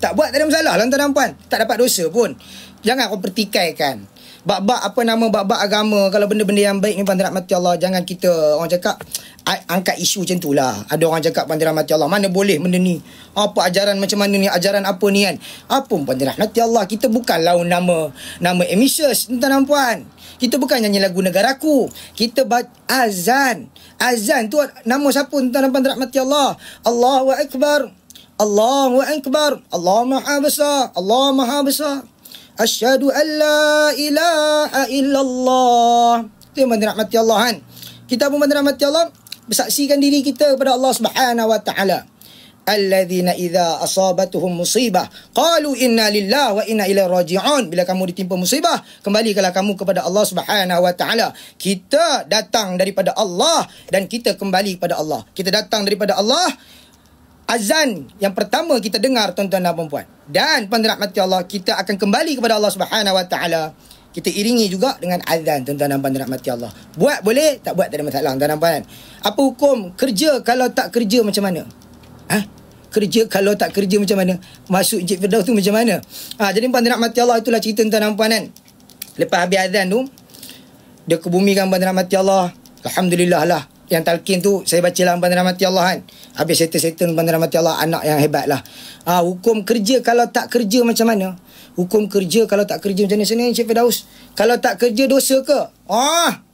Tak buat tak ada masalah lah, tuan-tuan dan puan. Tak dapat dosa pun. Jangan kau pertikaikan bab-bab agama. Kalau benda-benda yang baik ni, puan dirahmati Allah, jangan kita orang cakap angkat isu macam tu lah. Ada orang cakap, puan dirahmati Allah, mana boleh benda ni, apa ajaran macam mana ni, ajaran apa ni kan. Apa puan dirahmati Allah, kita bukan laun nama Amisius, tuan-tuan dan puan. Kita bukan nyanyi lagu negaraku. Kita azan. Azan tu nama siapa, tuan-tuan dan puan dirahmati Allah? Allahu Akbar, Allahu Akbar, Allah Maha Besar, Allah Maha Besar, asyhadu an la ilaha illallah. Itu yang dirahmati Allah kan. Kita pun dirahmati Allah, bersaksikan diri kita kepada Allah Subhanahu Wa Taala. Alladzina idza asabatuhum musibah qalu inna lillahi wa inna ilaihi raji'un. Bila kamu ditimpa musibah, kembalilah kamu kepada Allah Subhanahu Wa Taala. Kita datang daripada Allah dan kita kembali kepada Allah. Kita datang daripada Allah. Azan yang pertama kita dengar, tuan-tuan dan puan. Dan puan dirahmati Allah, kita akan kembali kepada Allah Subhanahu Wa Taala. Kita iringi juga dengan azan, tuan-tuan dan puan dirahmati Allah. Buat boleh, tak buat tak ada masalah, tuan-tuan dan puan. Apa hukum kerja kalau tak kerja macam mana? Kerja kalau tak kerja macam mana? Masuk Encik Firdaus tu macam mana? Jadi puan dirahmati Allah, itulah cerita, tuan-tuan dan puan kan. Lepas habis azan tu, dia ke bumi kan, puan dirahmati Allah. Alhamdulillah lah. Yang talqin tu saya baca lah, puan dirahmati Allah kan. Habis settle puan dirahmati Allah, anak yang hebat lah. Hukum kerja kalau tak kerja macam mana? Hukum kerja kalau tak kerja macam mana Encik Firdaus? Kalau tak kerja dosa ke?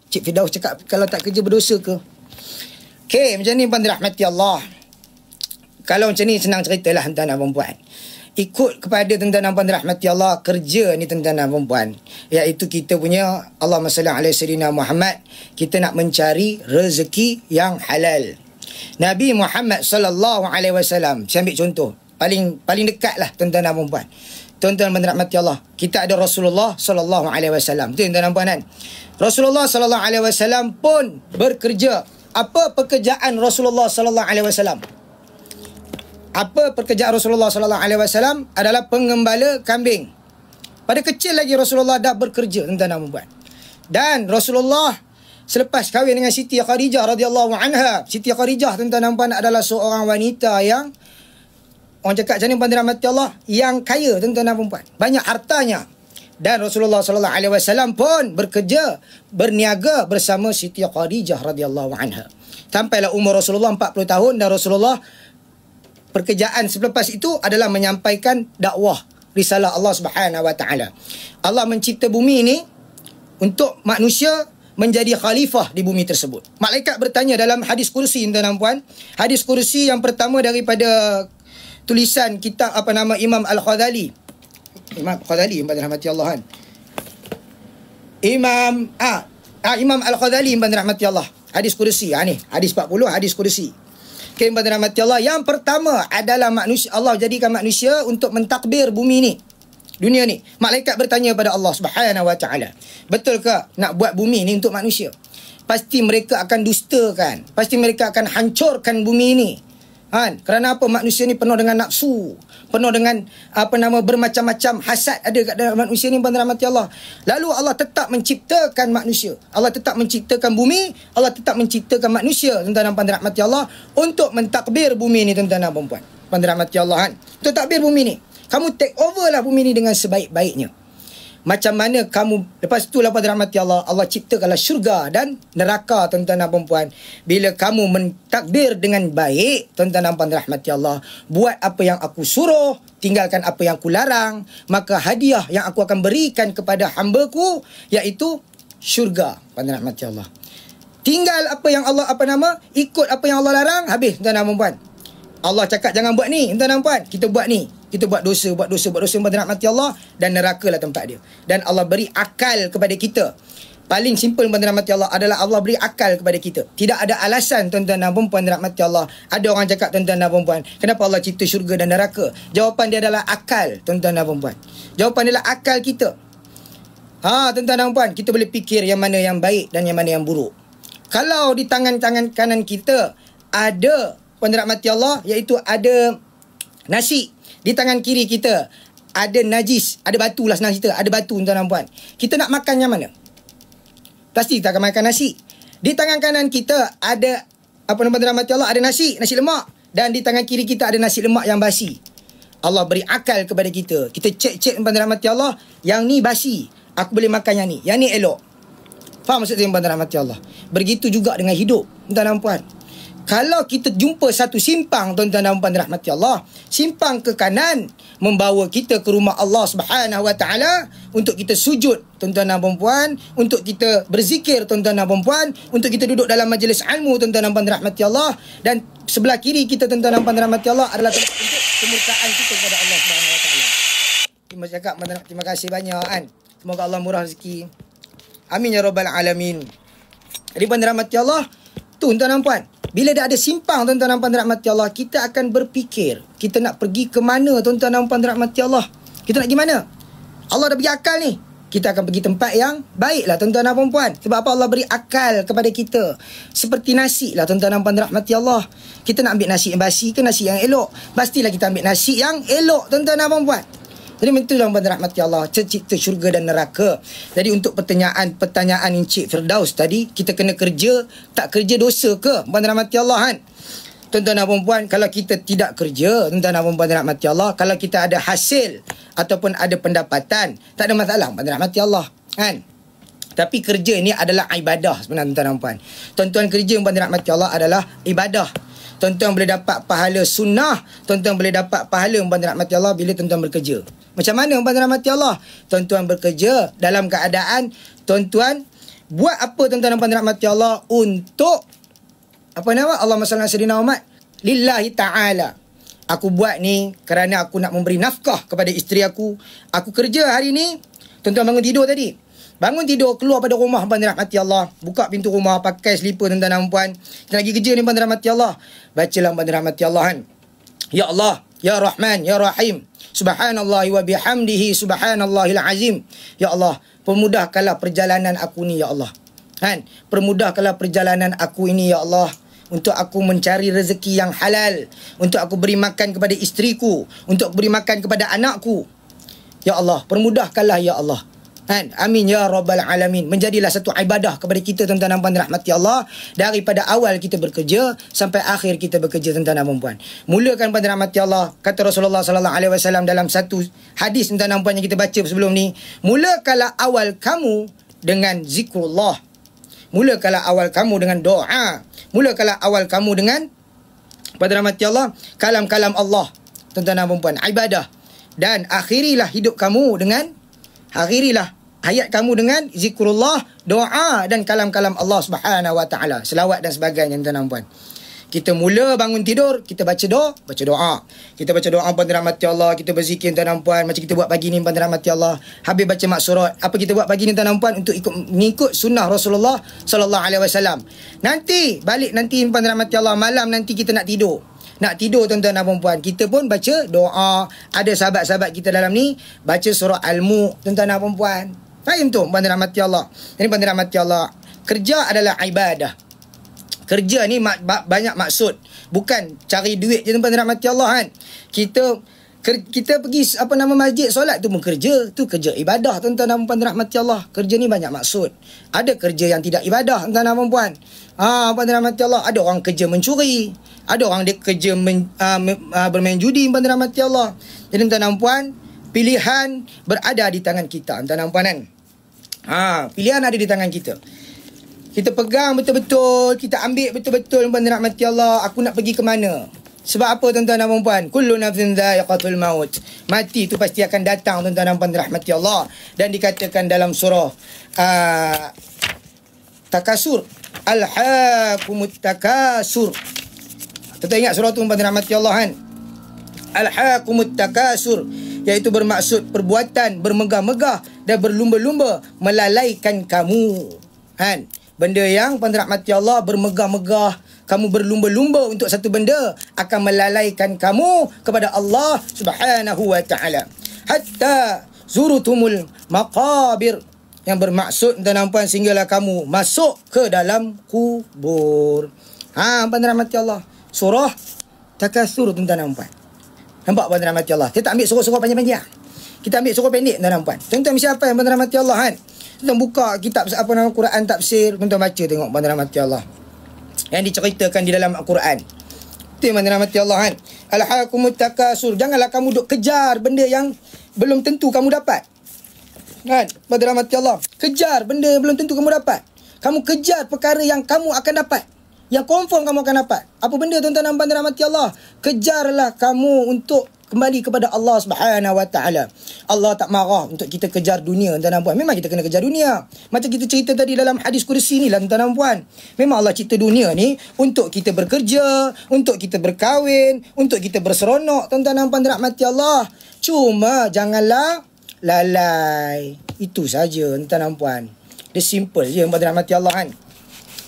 Encik Firdaus cakap kalau tak kerja berdosa ke? Okey, macam ni puan dirahmati Allah. Kalau macam ni senang ceritalah, tuan-tuan dan puan. Ikut kepada, tuan-tuan dan puan dirahmati Allah, kerja ni, tuan-tuan dan puan, iaitu kita punya Allahumma salli ala sayyidina Muhammad, kita nak mencari rezeki yang halal. Nabi Muhammad sallallahu alaihi wasallam, saya ambil contoh paling dekat lah, tuan-tuan dan puan. Tuan-tuan dan dirahmati Allah, kita ada Rasulullah sallallahu alaihi wasallam. Tuan-tuan dan puan kan, Rasulullah sallallahu alaihi wasallam pun bekerja. Apa pekerjaan Rasulullah sallallahu alaihi wasallam? Apa pekerjaan Rasulullah sallallahu alaihi wasallam? Adalah pengembala kambing. Pada kecil lagi Rasulullah dah bekerja, tuan-tuan dan puan. Dan Rasulullah selepas kahwin dengan Siti Khadijah radhiyallahu anha, Siti Khadijah, tuan-tuan dan puan, adalah seorang wanita yang orang cakap macam ni, puan dirahmati Allah, yang kaya, tuan-tuan dan puan. Banyak hartanya. Dan Rasulullah sallallahu alaihi wasallam pun bekerja, berniaga bersama Siti Khadijah radhiyallahu anha. Sampailah umur Rasulullah 40 tahun, dan Rasulullah pekerjaan selepas itu adalah menyampaikan dakwah risalah Allah Subhanahu Wa Taala. Allah mencipta bumi ini untuk manusia menjadi khalifah di bumi tersebut. Malaikat bertanya dalam hadis kursi, tuan-tuan dan puan. Hadis kursi yang pertama daripada tulisan kitab Imam Al-Ghazali. Imam Al-Ghazali, rahmati Allah kan. Imam Al-Ghazali, rahmati Allah. Hadis kursi, ni hadis 40, hadis kursi. Kembali rahmati Allah. Yang pertama adalah manusia. Allah jadikan manusia untuk mentadbir bumi ni, dunia ni. Malaikat bertanya pada Allah Subhanahu Wa Taala, betul ke nak buat bumi ni untuk manusia? Pasti mereka akan dustakan, pasti mereka akan hancurkan bumi ni. Kerana apa? Manusia ni penuh dengan nafsu, penuh dengan bermacam-macam hasad ada kat dalam manusia ni, rahmati Allah. Lalu Allah tetap menciptakan manusia. Allah tetap menciptakan bumi, Allah tetap menciptakan manusia, tuan-tuan dan rahmati Allah, untuk mentadbir bumi ni, tuan-tuan dan puan. Rahmati Allah Untuk takbir bumi ni, kamu take over lah bumi ni dengan sebaik-baiknya. macam mana kamu, lepas tu tuan rahmati Allah, Allah ciptakanlah syurga dan neraka tuan-tuan dan puan-puan. Bila kamu mentakbir dengan baik tuan-tuan dan puan rahmati Allah, buat apa yang aku suruh, tinggalkan apa yang aku larang, maka hadiah yang aku akan berikan kepada hamba-Ku iaitu syurga tuan-tuan rahmati Allah. Tinggal apa yang Allah ikut apa yang Allah larang, habis tuan-tuan dan puan-puan. Allah cakap jangan buat ni, tuan-tuan dan puan, kita buat ni. Kita buat dosa, tuan-tuan rahmati Allah, dan neraka lah tempat dia. Dan Allah beri akal kepada kita. Paling simple tuan-tuan rahmati Allah adalah Allah beri akal kepada kita. Tidak ada alasan tuan-tuan dan puan rahmati Allah. Ada orang cakap tuan-tuan dan puan, kenapa Allah cipta syurga dan neraka? Jawapan dia adalah akal tuan-tuan dan puan. Jawapan dia adalah akal kita. Tuan-tuan dan puan, kita boleh fikir yang mana yang baik dan yang mana yang buruk. Kalau di tangan-tangan kanan kita ada tuan-tuan rahmati Allah, iaitu ada nasi. Di tangan kiri kita ada najis, ada batu lah senang cerita, ada batu tuan-tuan dan puan. Kita nak makan yang mana? Pasti kita akan makan nasi. Di tangan kanan kita ada tuan-tuan rahmati Allah, ada nasi lemak, dan di tangan kiri kita ada nasi lemak yang basi. Allah beri akal kepada kita. Kita cek tuan-tuan rahmati Allah, yang ni basi, aku boleh makan yang ni elok. Faham maksud saya tuan-tuan rahmati Allah? Begitu juga dengan hidup tuan-tuan dan puan. Kalau kita jumpa satu simpang tuan-tuan dan puan rahmati Allah, simpang ke kanan membawa kita ke rumah Allah Subhanahu Wa Taala untuk kita sujud tuan-tuan dan puan, untuk kita berzikir tuan-tuan dan puan, untuk kita duduk dalam majlis ilmu tuan-tuan dan puan rahmati Allah, dan sebelah kiri kita tuan-tuan dan puan rahmati Allah adalah tempat untuk kemurkaan kita kepada Allah Subhanahu Wa Taala. Terima kasih banyak kan. Semoga Allah murah rezeki. Amin ya rabbal alamin. Jadi puan rahmati Allah, tuan-tuan dan puan, bila dah ada simpang tuan-tuan dan puan rahmati Allah, kita akan berfikir, kita nak pergi ke mana tuan-tuan dan puan rahmati Allah? Kita nak pergi mana? Allah dah bagi akal ni. Kita akan pergi tempat yang baik lah tuan-tuan dan puan. Sebab apa? Allah beri akal kepada kita. Seperti nasi lah tuan-tuan dan puan rahmati Allah. Kita nak ambil nasi yang basi ke nasi yang elok? Pastilah kita ambil nasi yang elok tuan-tuan dan puan. Jadi itulah puan rahmati Allah, cipta syurga dan neraka. Jadi untuk pertanyaan Encik Firdaus tadi, kita kena kerja, tak kerja dosa ke puan rahmati Allah kan? Tuan-tuan dan puan, kalau kita tidak kerja, tuan-tuan dan puan rahmati Allah, kalau kita ada hasil ataupun ada pendapatan, tak ada masalah puan rahmati Allah kan? Tapi kerja ni adalah ibadah sebenarnya tuan-tuan dan puan. Tuan-tuan, kerja puan rahmati Allah adalah ibadah. Tuan-tuan boleh dapat pahala sunnah, tuan-tuan boleh dapat pahala puan rahmati Allah bila tuan-tuan bekerja. Macam mana puan rahmati Allah? Tuan-tuan bekerja dalam keadaan tuan-tuan buat apa tuan-tuan dan puan rahmati Allah untuk Allahumma salli ala sayyidina Muhammad, lillahi ta'ala. Aku buat ni kerana aku nak memberi nafkah kepada isteri aku. Aku kerja hari ni. Tuan-tuan bangun tidur tadi. Bangun tidur, keluar pada rumah puan rahmati Allah. Buka pintu rumah, pakai selipar tuan-tuan dan puan. Kita lagi kerja ni puan rahmati Allah. Bacalah puan rahmati Allah kan. Ya Allah, Ya Rahman, Ya Rahim. Subhanallah wa bihamdihi subhanallahil azim. Ya Allah, permudahkanlah perjalanan aku ni ya Allah. Kan? Permudahkanlah perjalanan aku ini ya Allah, untuk aku mencari rezeki yang halal, untuk aku beri makan kepada isteriku, untuk aku beri makan kepada anakku. Ya Allah, permudahkanlah ya Allah. Kan? Amin ya rabbal alamin. Menjadilah satu ibadah kepada kita tuan-tuan dan puan rahmati Allah, daripada awal kita bekerja sampai akhir kita bekerja tuan-tuan dan puan. Mulakan puan rahmati Allah, kata Rasulullah sallallahu alaihi wasallam dalam satu hadis tuan-tuan dan puan yang kita baca sebelum ni, mulakanlah awal kamu dengan zikrullah. Mulakanlah awal kamu dengan doa. Mulakanlah awal kamu dengan puan rahmati Allah, kalam-kalam Allah tuan-tuan dan puan, ibadah. Dan akhirilah hidup kamu dengan, akhirilah hayat kamu dengan zikrullah, doa dan kalam-kalam Allah Subhanahu Wa Taala, selawat dan sebagainya tuan-tuan dan puan. Kita mula bangun tidur, kita baca doa. Kita baca doa puan rahmati Allah, kita berzikir tuan-tuan dan puan, macam kita buat pagi ni puan rahmati Allah. Habis baca maksurat, apa kita buat pagi ni tuan-tuan dan puan, untuk mengikut sunnah Rasulullah sallallahu alaihi wasallam. Nanti balik nanti puan rahmati Allah, malam nanti kita nak tidur. Nak tidur tuan-tuan dan puan, kita pun baca doa. Ada sahabat-sahabat kita dalam ni baca surah Al-Mulk tuan-tuan dan puan. Faham tu puan rahmati Allah? Ini puan rahmati Allah, kerja adalah ibadah. Kerja ni banyak maksud. Bukan cari duit je tuan rahmati Allah kan. Kita pergi masjid solat tu pun kerja. Tu kerja ibadah tuan-tuan dan puan rahmati Allah. Kerja ni banyak maksud. Ada kerja yang tidak ibadah tuan-tuan dan puan. Puan rahmati Allah, ada orang kerja mencuri. Ada orang dia kerja bermain judi puan rahmati Allah. Jadi tuan-tuan dan puan, Pilihan berada di tangan kita, tuan-tuan dan puan kan. Pilihan ada di tangan kita. Kita pegang betul-betul, kita ambil betul-betul, tuan-tuan rahmati Allah, aku nak pergi ke mana? Sebab apa tuan-tuan dan puan? Kullu nafsin dha'iqatul maut. Mati itu pasti akan datang, tuan-tuan dan puan rahmati Allah. Dan dikatakan dalam surah Takasur, Alhaakumut takasur. Tuan-tuan ingat surah tu, tuan-tuan rahmati Allah kan? Alhaakumut takasur, iaitu bermaksud perbuatan bermegah-megah dan berlumba-lumba melalaikan kamu. Kan? Benda yang tuan-tuan rahmati Allah bermegah-megah, kamu berlumba-lumba untuk satu benda, akan melalaikan kamu kepada Allah Subhanahu wa ta'ala. Hatta zurutumul maqabir, yang bermaksud tuan-tuan dan puan sehinggalah kamu masuk ke dalam kubur. Tuan-tuan rahmati Allah. Surah Takasur, tuan-tuan dan puan. Nampak tuan-tuan rahmati Allah? Kita tak ambil surah-surah panjang-panjang. Kita ambil surah pendek, tuan-tuan dan puan. Tuan-tuan mesti apa yang tuan-tuan rahmati Allah kan? Tuan buka kitab apa nama Quran tafsir, tuan-tuan baca tengok tuan-tuan rahmati Allah. Yang diceritakan di dalam Al-Quran. Itu yang tuan-tuan rahmati Allah kan. Alhaakumut takasur. Janganlah kamu duk kejar benda yang belum tentu kamu dapat. Kan? Tuan-tuan rahmati Allah. Kejar benda yang belum tentu kamu dapat. Kamu kejar perkara yang kamu akan dapat. Yang confirm kamu akan dapat. Apa benda tuan-tuan dan puan rahmati Allah? Kejarlah kamu untuk kembali kepada Allah Subhanahu wa ta'ala. Allah tak marah untuk kita kejar dunia, tuan-tuan dan puan. Memang kita kena kejar dunia. Macam kita cerita tadi dalam hadis kursi ni lah, tuan-tuan dan puan. Memang Allah cipta dunia ni untuk kita bekerja, untuk kita berkahwin, untuk kita berseronok, tuan-tuan dan puan rahmati Allah. Cuma janganlah lalai. Itu saja, tuan-tuan dan puan. Dia simple je, tuan-tuan rahmati Allah kan.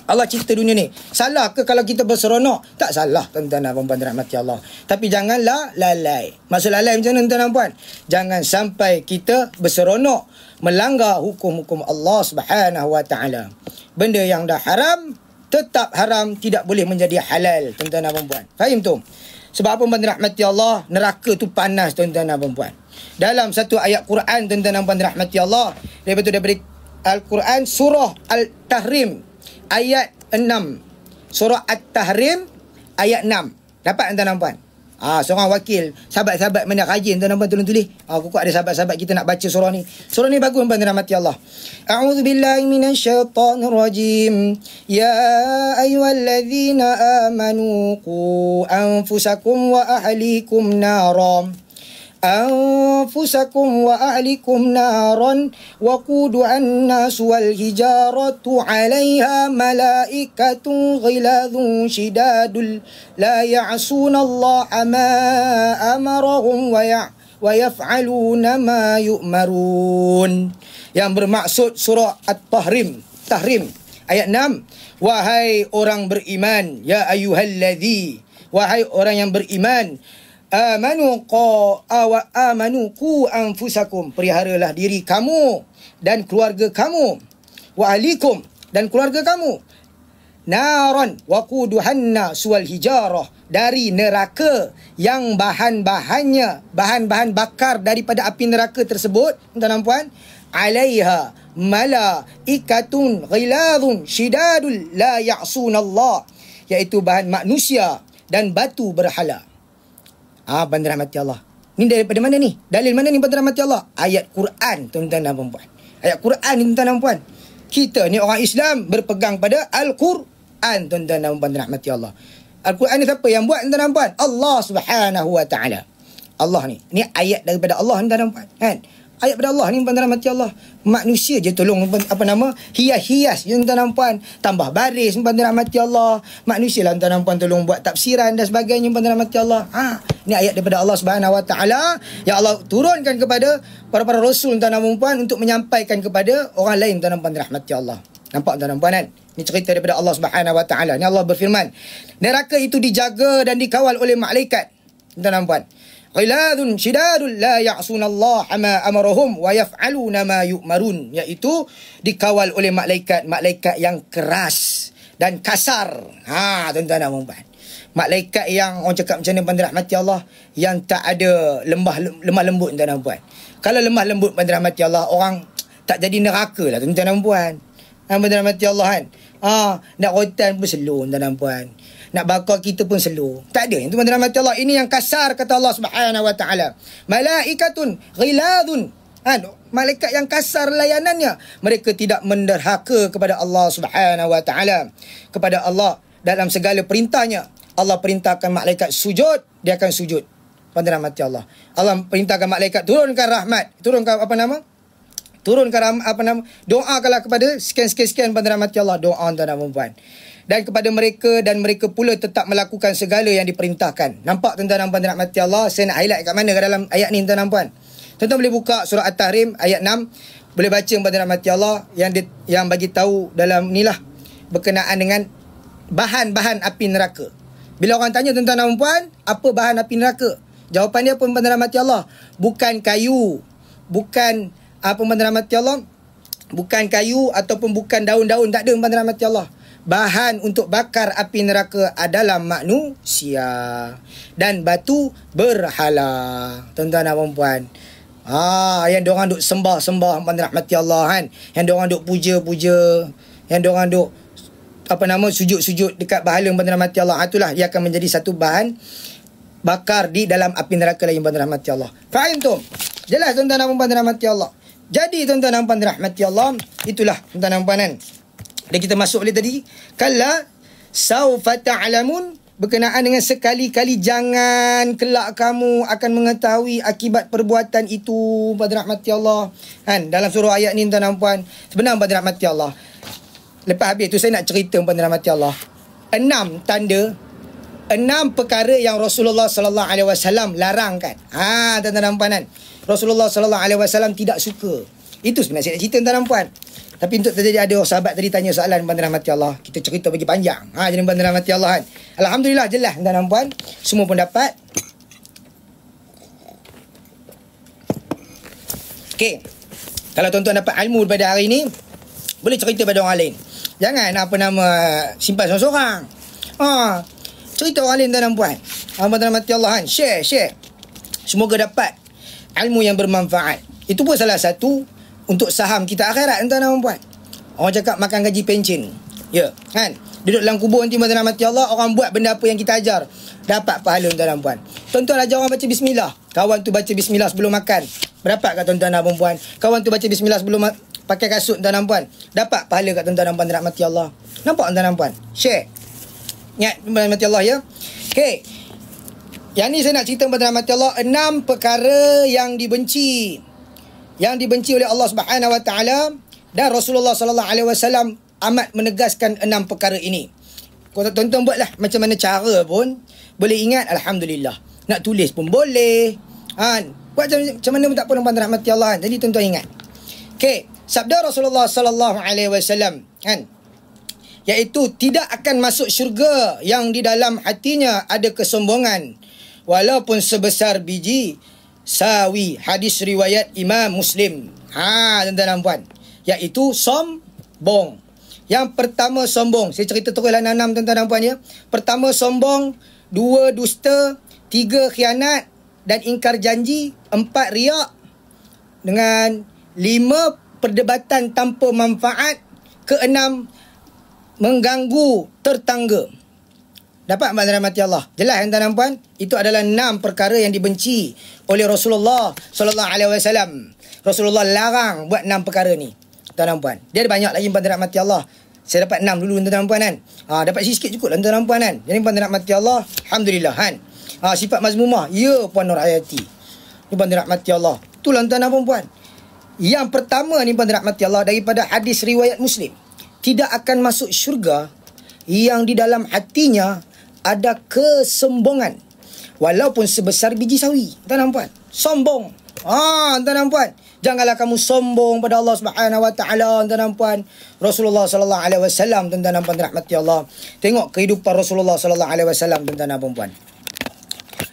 Allah cipta dunia ni. Salah ke kalau kita berseronok? Tak salah, tuan-tuan dan puan rahmati Allah. Tapi janganlah lalai. Maksud lalai macam mana, tuan-tuan dan puan? Jangan sampai kita berseronok melanggar hukum-hukum Allah Subhanahu wa ta'ala. Benda yang dah haram tetap haram, tidak boleh menjadi halal, tuan-tuan dan puan. Faham tu? Sebab apa puan rahmati Allah? Neraka tu panas, tuan-tuan dan puan. Dalam satu ayat Quran, tuan-tuan dan puan rahmati Allah, daripada Al-Quran surah Al-Tahrim ayat 6. Surah At-Tahrim ayat 6. Dapat tuan-tuan dan puan? Seorang wakil, sahabat-sahabat mana rajin, tuan-tuan dan puan tolong tulis. Kukuh ada sahabat-sahabat kita nak baca surah ni. Surah ni bagus, tuan-tuan rahmati Allah. A'udzubillahi minasyaitonirrajim. Ya ayyuhallazina amanu qu anfusakum wa ahlikum naram. أنفسكم وأهلكم نارا وقودها الناس والحجارة عليها ملائكة غلاظ شداد لا يعصون الله ما أمرهم ويفعلون ما يؤمرون. Yang bermaksud surah At-Tahrim ayat 6. Wahai orang beriman, ya ayyuhalladzi, wahai orang yang beriman, amanu ku anfusakum, peliharalah diri kamu dan keluarga kamu, wa ahlikum, dan keluarga kamu, naran waquduhan nas wal hijarah, dari neraka yang bahan bakar daripada api neraka tersebut, tuan-tuan dan puan, alaiha malaikatun ghiladun shidadul la ya'sunallah, iaitu bahan manusia dan batu berhala. Bandar rahmati Allah. Ni daripada mana ni? Dalil mana ni, bandar rahmati Allah? Ayat Quran, tuan-tuan dan puan. Ayat Quran ni, tuan-tuan dan puan. Kita ni orang Islam berpegang pada Al-Quran, tuan-tuan dan puan rahmati Allah. Al-Quran ni siapa yang buat, tuan-tuan dan puan? Allah Subhanahu wa ta'ala. Allah ni. Ni ayat daripada Allah, tuan-tuan dan puan. Kan? Ayat daripada Allah ni, tuan-tuan rahmati Allah. Manusia je tolong hias-hias, tuan-tuan dan puan. Tambah baris, tuan-tuan rahmati Allah. Manusia lah, tuan-tuan dan puan, tolong buat tafsiran dan sebagainya, tuan-tuan rahmati Allah. Ni ayat daripada Allah Subhanahu wa ta'ala yang Allah turunkan kepada para rasul, tuan-tuan dan puan, untuk menyampaikan kepada orang lain, tuan-tuan dan puan rahmati Allah. Nampak, tuan-tuan dan puan kan? Ni cerita daripada Allah Subhanahu wa ta'ala. Ni Allah berfirman, neraka itu dijaga dan dikawal oleh malaikat, tuan-tuan dan puan. Ghiladun shidadul la ya'sunallaha ma amarahum wa yaf'aluna ma yu'marun, iaitu dikawal oleh malaikat yang keras dan kasar. Tuan-tuan dan puan. Malaikat yang orang cakap macam ni, bandar rahmati Allah, yang tak ada lemah lembut, tuan-tuan dan puan. Kalau lemah lembut, bandar rahmati Allah, orang tak jadi neraka lah, tuan-tuan dan puan. Bandar rahmati Allah kan. Nak rotan pun slow, tuan-tuan dan puan. Nak bakar kita pun slow. Tak ada. Yang tuan-tuan rahmati Allah. Ini yang kasar kata Allah Subhanahu wa taala. Malaikatun ghiladun. Malaikat yang kasar layanannya. Mereka tidak menderhaka kepada Allah Subhanahu wa taala. Kepada Allah dalam segala perintahnya. Allah perintahkan malaikat sujud, dia akan sujud. Tuan-tuan rahmati Allah. Allah perintahkan malaikat turunkan rahmat. Turunkan doakanlah kepada sekian-sekian tuan-tuan rahmati Allah. Doa tuan-tuan dan puan. Dan kepada mereka, dan mereka pula tetap melakukan segala yang diperintahkan. Nampak tuan-tuan dan puan rahmati Allah? Saya nak highlight kat mana kat dalam ayat ni tuan-tuan dan puan? Tuan-tuan boleh buka surah At-Tahrim ayat 6. Boleh baca tuan-tuan rahmati Allah yang bagi tahu dalam inilah berkenaan dengan bahan-bahan api neraka. Bila orang tanya tuan-tuan dan puan, apa bahan api neraka? Jawapan dia tuan-tuan rahmati Allah, bukan kayu, bukan tuan-tuan rahmati Allah, bukan kayu ataupun bukan daun-daun, tak ada tuan-tuan rahmati Allah. Bahan untuk bakar api neraka adalah manusia dan batu berhala. Tuan-tuan dan puan, yang diorang duk sembah-sembah tuan-tuan rahmati Allah kan, yang diorang duk puja-puja, yang diorang duk sujud-sujud dekat bahala tuan-tuan rahmati Allah. Itulah dia akan menjadi satu bahan bakar di dalam api neraka lagi tuan-tuan rahmati Allah. Faham tu? Jelas tuan-tuan dan puan rahmati Allah. Jadi tuan-tuan dan puan rahmati Allah, itulah tuan-tuan dan puan kan. Dan kita masuk oleh tadi, kalla saufa ta'lamun, berkenaan dengan sekali-kali jangan kelak kamu akan mengetahui akibat perbuatan itu tuan rahmati Allah. Kan dalam surah ayat ni tuan-tuan dan puan, sebenarnya tuan rahmati Allah. Lepas habis tu saya nak cerita tuan rahmati Allah. 6 tanda, 6 perkara yang Rasulullah sallallahu alaihi wasallam larangkan. Tuan-tuan dan puan kan. Rasulullah sallallahu alaihi wasallam tidak suka. Itu sebenarnya saya nak cerita tuan dan puan. Tapi untuk terjadi ada sahabat tadi tanya soalan tuan rahmati Allah, kita cerita bagi panjang. Jadi tuan rahmati Allah kan. Alhamdulillah jelas tuan dan puan, semua pun dapat. Okey. Kalau tuan-tuan dapat ilmu pada hari ini, boleh cerita pada orang lain. Jangan simpan seorang-seorang. Cerita orang lain tuan dan puan. Tuan rahmati Allah kan. Share. Semoga dapat ilmu yang bermanfaat. Itu pun salah satu untuk saham kita akhirat tuan dan puan. Orang cakap makan gaji pencen. Ya, kan? Duduk dalam kubur nanti tuan rahmati Allah, orang buat benda apa yang kita ajar, dapat pahala tuan dan puan. Tuan-tuan ajar orang baca bismillah. Kawan tu baca bismillah sebelum makan. Berapa kat tuan-tuan dan puan? Kawan tu baca bismillah sebelum pakai kasut tuan dan puan. Dapat pahala kat tuan-tuan dan puan rahmati Allah. Nampak tuan dan puan? Share. Ingat tuan rahmati Allah ya. Okey. Yang ni saya nak cerita kepada rahmati Allah, 6 perkara yang dibenci. Yang dibenci oleh Allah Subhanahu wa taala, dan Rasulullah sallallahu alaihi wasallam amat menegaskan 6 perkara ini. Kalau tuan-tuan buatlah macam mana cara pun boleh ingat, alhamdulillah. Nak tulis pun boleh. Buat macam mana pun tak apa tuan rahmati Allah kan. Jadi tuan-tuan ingat. Okey, sabda Rasulullah sallallahu alaihi wasallam kan, iaitu tidak akan masuk syurga yang di dalam hatinya ada kesombongan walaupun sebesar biji sawi. Hadis riwayat Imam Muslim. Tuan-tuan dan puan, iaitu sombong. Yang pertama sombong. Saya cerita teruslah 6 tuan-tuan dan puan ya. Pertama sombong, 2 dusta, 3 khianat dan ingkar janji, 4 riak, dengan 5 perdebatan tanpa manfaat, ke-6 mengganggu tetangga. Dapat tuan rahmati Allah? Jelas tuan dan puan? Itu adalah 6 perkara yang dibenci oleh Rasulullah sallallahu alaihi wasallam. Rasulullah larang buat 6 perkara ni. Tuan dan puan, dia ada banyak lagi tuan rahmati Allah. Saya dapat 6 dulu tuan dan puan kan. Dapat sikit cukup tuan dan puan kan. Jadi tuan rahmati Allah, alhamdulillah kan. Sifat mazmumah, ya puan Nur Hayati. Ni tuan rahmati Allah. Itulah tuan dan puan. Yang pertama ni tuan rahmati Allah, daripada hadis riwayat Muslim. Tidak akan masuk syurga yang di dalam hatinya ada kesombongan walaupun sebesar biji sawi. Tuan dan puan, sombong. Tuan dan puan, janganlah kamu sombong pada Allah Subhanahu wa taala tuan dan puan. Rasulullah sallallahu alaihi wasallam tuan dan puan rahmati Allah. Tengok kehidupan Rasulullah sallallahu alaihi wasallam tuan dan puan.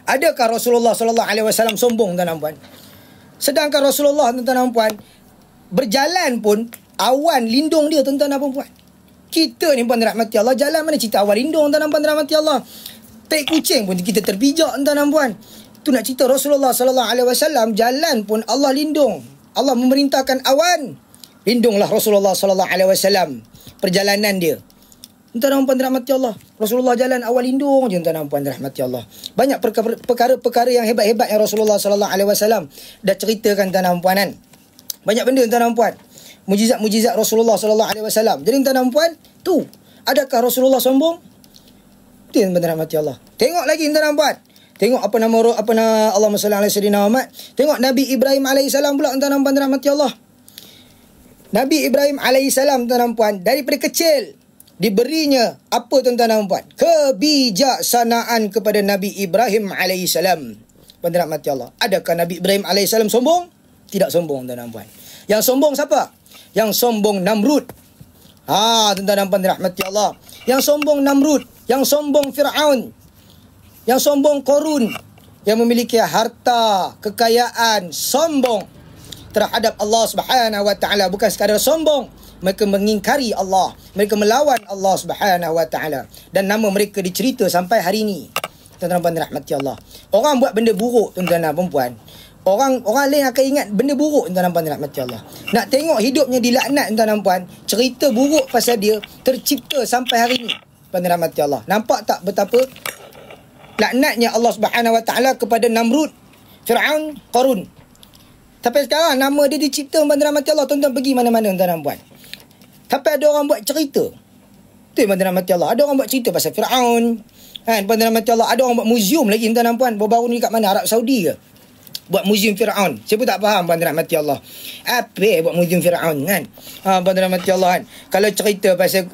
Adakah Rasulullah sallallahu alaihi wasallam sombong tuan dan puan? Sedangkan Rasulullah tuan dan puan berjalan pun awan lindung dia tuan dan puan. Kita ni puan rahmati Allah, jalan mana cerita awan lindung tuan dan puan rahmati Allah. Tai kucing pun kita terpijak tuan dan puan. Tu nak cerita Rasulullah sallallahu alaihi wasallam jalan pun Allah lindung. Allah memerintahkan awan, lindunglah Rasulullah sallallahu alaihi wasallam perjalanan dia. Tuan-tuan dan puan dirahmati Allah. Rasulullah jalan awal hindung je, tuan-tuan dan puan dirahmati Allah. Banyak perkara-perkara yang hebat-hebat yang Rasulullah sallallahu alaihi wasallam dah ceritakan, tuan-tuan dan puan kan. Banyak benda, tuan-tuan dan puan. Mujizat-mujizat Rasulullah sallallahu alaihi wasallam. Jadi tuan-tuan dan puan, tu, adakah Rasulullah sombong? Tu yang dirahmati Allah. Tengok lagi tuan-tuan dan puan. Tengok apa nama Allahumma salli ala sayyidina Muhammad. Tengok Nabi Ibrahim alaihissalam pula, tuan-tuan dan puan dirahmati Allah. Nabi Ibrahim alaihissalam, tuan-tuan dan puan, daripada kecil diberinya apa, tuan-tuan dan puan? Kebijaksanaan kepada Nabi Ibrahim alaihissalam. Puan dirahmati Allah. Adakah Nabi Ibrahim alaihissalam sombong? Tidak sombong, tuan-tuan dan puan. Yang sombong siapa? Yang sombong Namrud. Tuan-tuan dan puan dirahmati Allah. Yang sombong Namrud, yang sombong Fir'aun, yang sombong Qarun, yang memiliki harta, kekayaan, sombong terhadap Allah Subhanahu wa taala. Bukan sekadar sombong, mereka mengingkari Allah, mereka melawan Allah Subhanahu wa taala, dan nama mereka dicerita sampai hari ini. Tuan-tuan dan rahmati Allah. Orang buat benda buruk, tuan-tuan dan puan, orang lain akan ingat benda buruk, tuan-tuan dan rahmati Allah. Nak tengok hidupnya dilaknat, tuan-tuan dan puan, cerita buruk pasal dia tercipta sampai hari ini. Tuan-tuan dan rahmati Allah. Nampak tak betapa laknatnya Allah Subhanahu wa taala kepada Namrud, Fir'aun, Qarun. Tapi sekarang nama dia dicipta, tuan-tuan dan rahmati Allah. Tuan-tuan pergi mana-mana, tuan-tuan dan puan. Tapi ada orang buat cerita. Tu yang tuan-tuan rahmati Allah. Ada orang buat cerita pasal Fir'aun. Kan, tuan-tuan rahmati Allah. Ada orang buat muzium lagi, tuan-tuan dan puan. Baru-baru ni kat mana? Arab Saudi ke? Buat muzium Fir'aun. Saya pun tak faham, tuan-tuan rahmati Allah. Apa buat muzium Fir'aun kan? Tuan-tuan rahmati Allah kan. Kalau cerita pasal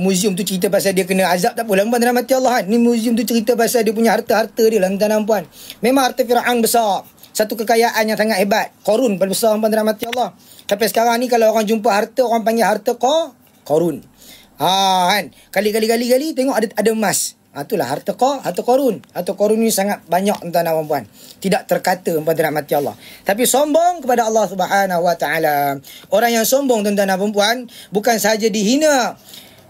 muzium tu cerita pasal dia kena azab, tak apalah, tuan-tuan rahmati Allah kan. Ni muzium tu cerita pasal dia punya harta-harta dia lah, tuan-tuan dan puan. Memang harta Fir'aun besar. Satu kekayaan yang sangat hebat. Qarun paling besar, tuan-tuan rahmati Allah. Tapi sekarang ni kalau orang jumpa harta, orang panggil harta Qarun. Kan. Kali tengok ada emas. Itulah harta Qarun. Harta Qarun ni sangat banyak, tuan-tuan dan puan. Tidak terkata, tuan-tuan rahmati Allah. Tapi sombong kepada Allah Subhanahu wa taala. Orang yang sombong, tuan-tuan dan puan, bukan sahaja dihina,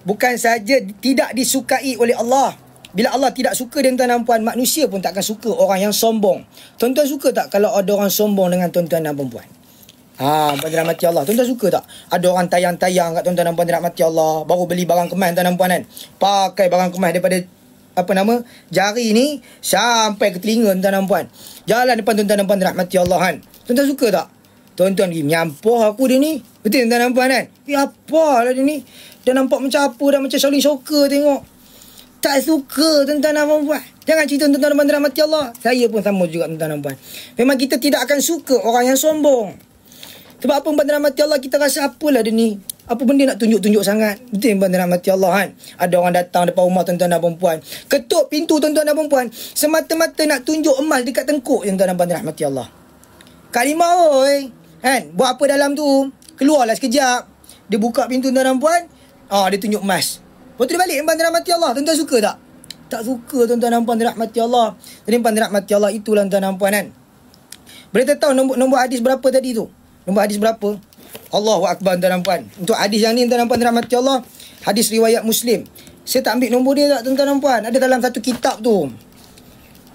bukan sahaja tidak disukai oleh Allah. Bila Allah tidak suka dia, tuan-tuan dan puan, manusia pun tak akan suka orang yang sombong. Tuan-tuan suka tak kalau ada orang sombong dengan tuan-tuan dan puan? Puan rahmati Allah. Tuan-tuan suka tak ada orang tayang-tayang kat tuan-tuan dan puan rahmati Allah, baru beli barang kemas, tuan-tuan dan puan kan, pakai barang kemas daripada jari ni sampai ke telinga, tuan-tuan dan puan, jalan depan tuan-tuan dan puan rahmati Allah kan. Tuan-tuan suka tak? Tuan-tuan pergi menyampah aku dia ni. Betul, tuan-tuan dan puan kan? Apalah dia ni? Dah nampak macam apa dah, macam Shaolin Soccer tengok. Tak suka, tuan-tuan dan puan. Jangan cerita tuan-tuan dan rahmati Allah. Saya pun sama juga, tuan-tuan dan puan. Memang kita tidak akan suka orang yang sombong. Sebab apa, tuan-tuan dan rahmati Allah, kita rasa apalah dia ni? Apa benda nak tunjuk-tunjuk sangat? Betul, tuan-tuan dan rahmati Allah kan? Ada orang datang depan rumah tuan-tuan dan puan, ketuk pintu tuan-tuan dan puan, semata-mata nak tunjuk emas dekat tengkuk, tuan-tuan dan rahmati Allah. Kak Lima, oi, kan? Buat apa dalam tu? Keluarlah sekejap. Dia buka pintu, tuan-tuan dan puan. Dia tunjuk emas. Lepas tu dia balik, tuan-tuan rahmati Allah. Tuan-tuan suka tak? Tak suka, tuan-tuan dan puan rahmati Allah. Jadi tuan-tuan rahmati Allah, itulah tuan-tuan dan puan kan. Boleh tak tahu nombor hadis berapa tadi tu? Nombor hadis berapa? Allahu Akbar, tuan-tuan dan puan. Untuk hadis yang ni, tuan-tuan dan puan rahmati Allah, hadis riwayat Muslim. Saya tak ambil nombor dia tak, tuan-tuan dan puan. Ada dalam satu kitab tu.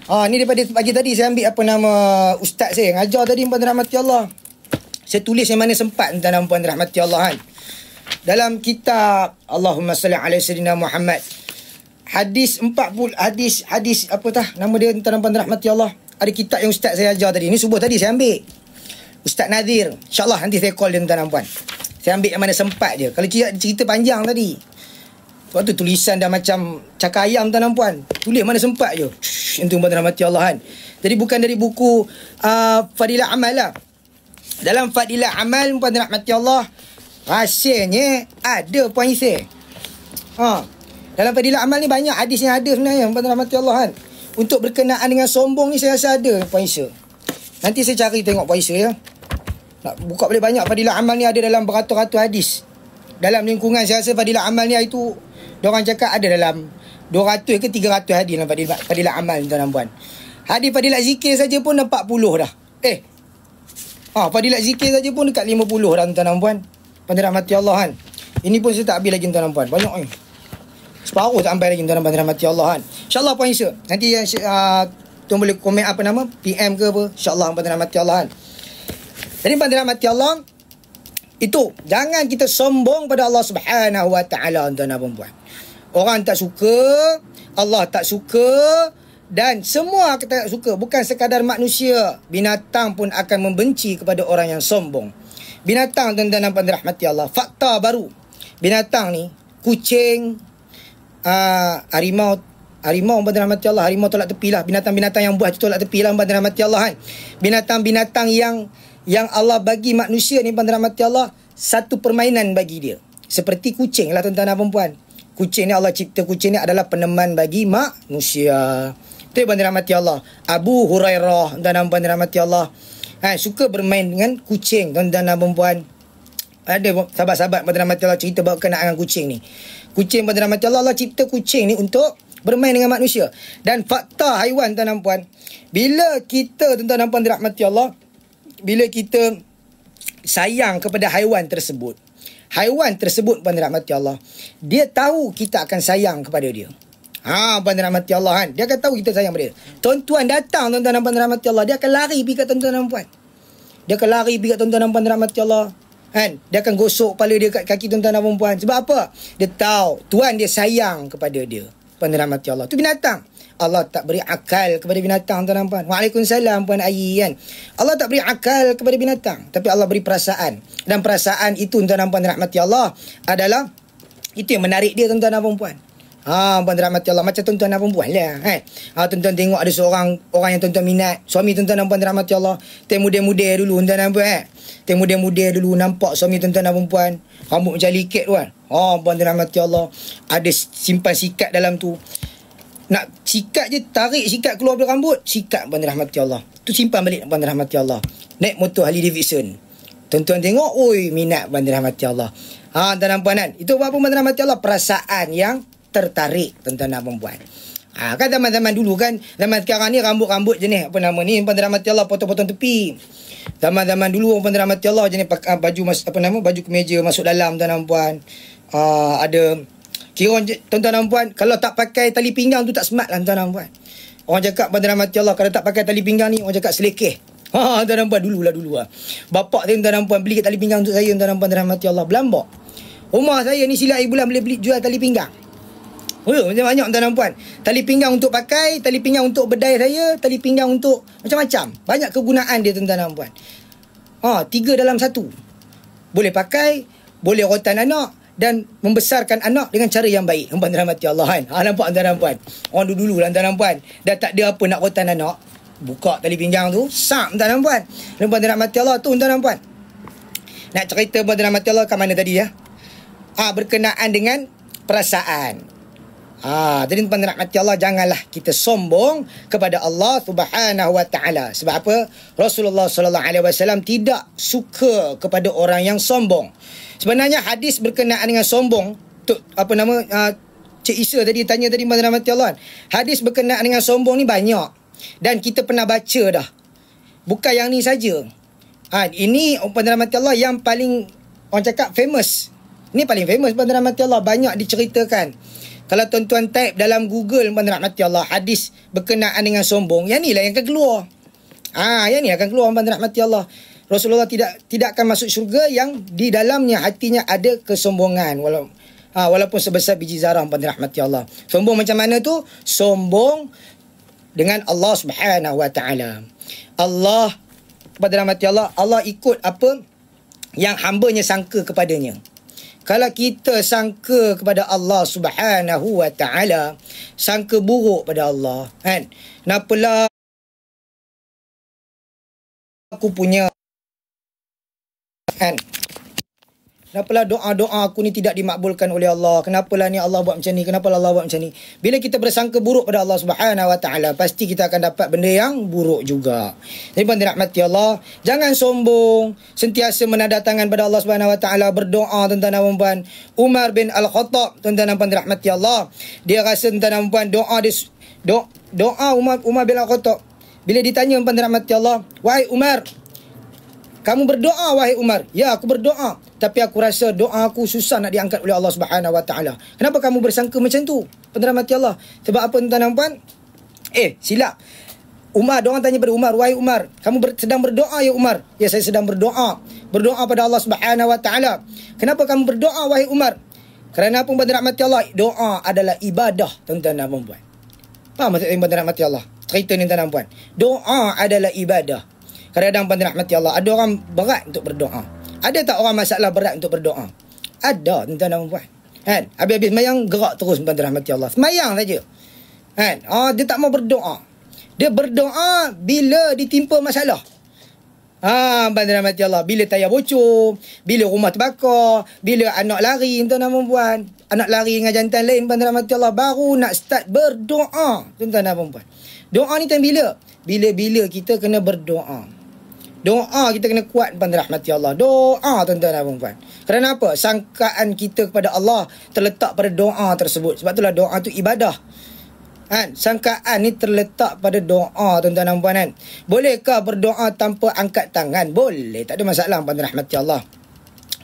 Ni daripada pagi tadi saya ambil ustaz saya ngajar tadi, tuan-tuan rahmati Allah. Saya tulis yang mana sempat, tuan-tuan dan puan rahmati Allah kan. Dalam kitab Allahumma salli ala sayyidina Muhammad, hadis 40, hadis nama dia, tuan-tuan dan puan rahmati Allah. Ada kitab yang ustaz saya ajar tadi. Ni subuh tadi saya ambil. Ustaz Nadir. InsyaAllah nanti saya call dia, tuan-tuan dan puan. Saya ambil yang mana sempat je. Kalau cerita panjang tadi, waktu tulisan dah macam cakar ayam, tuan-tuan dan puan. Tulis mana sempat je. Itu tuan-tuan rahmati Allah kan. Jadi bukan dari buku Fadilah Amal lah. Dalam Fadilah Amal, tuan-tuan rahmati Allah, rasanya ada puan Isir. Dalam Fadilah Amal ni banyak hadis yang ada sebenarnya, tuan-tuan rahmati Allah kan. Untuk berkenaan dengan sombong ni saya rasa ada puan Isir. Nanti saya cari tengok puan Isir ya. Nak buka boleh banyak. Fadilah Amal ni ada dalam beratus-ratus hadis. Dalam lingkungan saya rasa Fadilah Amal ni itu, diorang cakap ada dalam 200 ke 300 hadis dalam Fadilah Amal, tuan-tuan dan puan. Hadis Fadilah Zikir saja pun 40 dah. Fadilah Zikir saja pun dekat 50 dah, tuan-tuan dan puan. Pada rahmati Allah kan. Ini pun saya tak habis lagi, tuan-tuan dan puan. Banyak ni. Separuh tak sampai lagi, tuan-tuan dan puan, rahmati Allah kan. InsyaAllah puan Isa. Nanti tuan boleh komen PM ke apa. InsyaAllah, tuan-tuan dan rahmati Allah kan. Jadi tuan-tuan dan rahmati Allah, Itu, jangan kita sombong pada Allah Subhanahu Wa Taala, tuan-tuan dan puan. Orang tak suka, Allah tak suka, dan semua kita tak suka. Bukan sekadar manusia, binatang pun akan membenci kepada orang yang sombong. Binatang, tuan-tuan dan puan dirahmati Allah. Fakta baru, binatang ni, kucing, harimau pada rahmati Allah, harimau tolak tepi lah. Binatang-binatang yang buat tolak tepi lah pada rahmati Allah kan. Binatang-binatang yang Allah bagi manusia ni pada rahmati Allah, satu permainan bagi dia. Seperti kucing lah tuan-tuan dan puan. Kucing ni Allah cipta, kucing ni adalah peneman bagi manusia. Itu pada rahmati Allah. Abu Hurairah tuan-tuan dan puan rahmati Allah suka bermain dengan kucing tuan-tuan dan puan. Ada sahabat-sahabat pada rahmati Allah cerita berkenaan dengan kucing ni. Kucing pada rahmati Allah, Allah cipta kucing ni untuk bermain dengan manusia. Dan fakta haiwan tuan-tuan dan puan, bila kita tuan-tuan dan puan dirahmati Allah, bila kita sayang kepada haiwan tersebut pada rahmati Allah, dia tahu kita akan sayang kepada dia. Pada rahmati Allah kan, dia akan tahu kita sayang pada dia. Tuan-tuan datang tuan-tuan dan puan rahmati Allah, dia akan lari pergi kat tuan-tuan dan puan. Dia akan lari pergi kat tuan-tuan dan puan rahmati Allah kan. Dia akan gosok kepala dia kat kaki tuan-tuan dan puan. Sebab apa? Dia tahu Tuhan dia sayang kepada dia. Puan rahmati Allah. Itu binatang. Allah tak beri akal kepada binatang tuan dan puan. Waalaikumsalam puan Ayi kan. Allah tak beri akal kepada binatang, tapi Allah beri perasaan. Dan perasaan itu tuan dan puan rahmati Allah adalah itu yang menarik dia tuan dan puan. Puan rahmati Allah, macam tuan-tuan dan puan lah kan. Tuan-tuan tengok ada seorang orang yang tuan-tuan minat, suami tuan-tuan dan puan rahmati Allah, teng muda-muda dulu tuan dan puan. Teng muda-muda dulu nampak suami tuan-tuan dan puan, rambut macam liket tu kan. Puan rahmati Allah, ada simpan sikat dalam tu. Nak sikat je, tarik sikat keluar dari rambut, sikat puan rahmati Allah. Tu simpan balik puan rahmati Allah. Naik motor Harley Davidson. Tuan-tuan tengok, oi minat puan rahmati Allah. Tuan dan puan kan. Itu apa puan rahmati Allah? Perasaan yang tertarik tuan-tuan dan puan. Kan zaman-zaman dulu kan, zaman sekarang ni rambut-rambut jenis apa nama ni puan rahmati Allah, potong-potong tepi. Zaman-zaman dulu puan rahmati Allah jenis baju baju kemeja masuk dalam tuan dan puan. Ada kira tuan-tuan dan puan, kalau tak pakai tali pinggang tu tak smart lah tuan dan puan. Orang cakap pada rahmati Allah, kalau tak pakai tali pinggang ni orang cakap selekeh. Tuan dan puan dulu lah. Bapak tuan dan puan beli tali pinggang untuk saya tuan dan puan rahmati Allah, Belambak. Rumah saya ni silap bulan boleh beli jual tali pinggang. Macam banyak tuan dan puan. Tali pinggang untuk pakai, tali pinggang untuk berdaya saya, tali pinggang untuk macam-macam. Banyak kegunaan dia tuan dan puan. 3 dalam 1. Boleh pakai, boleh rotan anak, dan membesarkan anak dengan cara yang baik. Puan rahmati Allah kan. Nampak tuan dan puan. Orang dulu lah tuan dan puan. Dah tak ada apa nak rotan anak, buka tali pinggang tu, sap tuan dan puan. Puan rahmati Allah tu tuan dan puan. Nak cerita puan rahmati Allah kat mana tadi ya? Berkenaan dengan perasaan. Jadi tuan rahmati Allah, janganlah kita sombong kepada Allah Subhanahu Wa Taala. Sebab apa? Rasulullah sallallahu alaihi wasallam tidak suka kepada orang yang sombong. Sebenarnya hadis berkenaan dengan sombong, Cik Isa tadi tanya tadi tuan rahmati Allah. Hadis berkenaan dengan sombong ni banyak dan kita pernah baca dah. Bukan yang ni saja. Ini tuan rahmati Allah yang paling orang cakap famous. Ini paling famous tuan rahmati Allah, banyak diceritakan. Kalau tuan-tuan type dalam Google puan rahmati Allah, hadis berkenaan dengan sombong, yang ni lah yang akan keluar. Yang ni akan keluar puan rahmati Allah. Rasulullah tidak akan masuk syurga yang di dalamnya hatinya ada kesombongan, walaupun sebesar biji zarah puan rahmati Allah. Sombong macam mana tu? Sombong dengan Allah Subhanahu Wa Taala. Allah puan rahmati Allah, Allah ikut apa yang hamba-Nya sangka kepadanya. Kalau kita sangka kepada Allah Subhanahu Wa Taala, sangka buruk pada Allah, kan? Kenapalah aku punya, kan? Kenapalah doa-doa aku ni tidak dimakbulkan oleh Allah? Kenapalah ni Allah buat macam ni? Kenapa Allah buat macam ni? Bila kita bersangka buruk pada Allah Subhanahu Wa Taala, pasti kita akan dapat benda yang buruk juga. Jadi puan dirahmati Allah, jangan sombong, sentiasa menadatangan pada Allah Subhanahu Wa Taala, berdoa tuan-tuan dan puan. Umar bin Al-Khattab tuan-tuan dan puan dirahmati Allah, dia rasa tuan-tuan dan puan doa Umar bin Al-Khattab, bila ditanya puan dirahmati Allah, wahai Umar, kamu berdoa wahai Umar? Ya, aku berdoa, tapi aku rasa doa aku susah nak diangkat oleh Allah Subhanahu Wa Taala. Kenapa kamu bersangka macam tu? Puan rahmati Allah. Sebab apa tuan-tuan dan puan? Silap. Umar, diorang tanya pada Umar, wahai Umar, kamu sedang berdoa ya Umar? Ya, saya sedang berdoa. Berdoa pada Allah Subhanahu Wa Taala. Kenapa kamu berdoa wahai Umar? Kerana apa pada rahmati Allah? Doa adalah ibadah, tuan-tuan dan puan-puan. Faham maksud pada rahmati Allah? Cerita ni tuan-tuan dan puan. Doa adalah ibadah. Kadang-kadang pada rahmati Allah, ada orang berat untuk berdoa. Ada tak orang masalah berat untuk berdoa? Ada, tuan-tuan dan puan. Kan? Habis-habis semayang, gerak terus pada rahmati Allah. Semayang saja. Kan? Dia tak mau berdoa. Dia berdoa bila ditimpa masalah. Pada rahmati Allah. Bila tayar bocor, bila rumah terbakar, bila anak lari, tuan-tuan dan puan. Anak lari dengan jantan lain, pada rahmati Allah, baru nak start berdoa, tuan-tuan dan puan. Doa ni time bila? Bila-bila kita kena berdoa. Doa kita kena kuat pada rahmati Allah. Doa, tuan-tuan dan puan. Kerana apa? Sangkaan kita kepada Allah terletak pada doa tersebut. Sebab itulah doa tu ibadah. Kan? Sangkaan ni terletak pada doa, tuan-tuan dan puan kan. Bolehkah berdoa tanpa angkat tangan? Boleh, tak ada masalah pada rahmati Allah.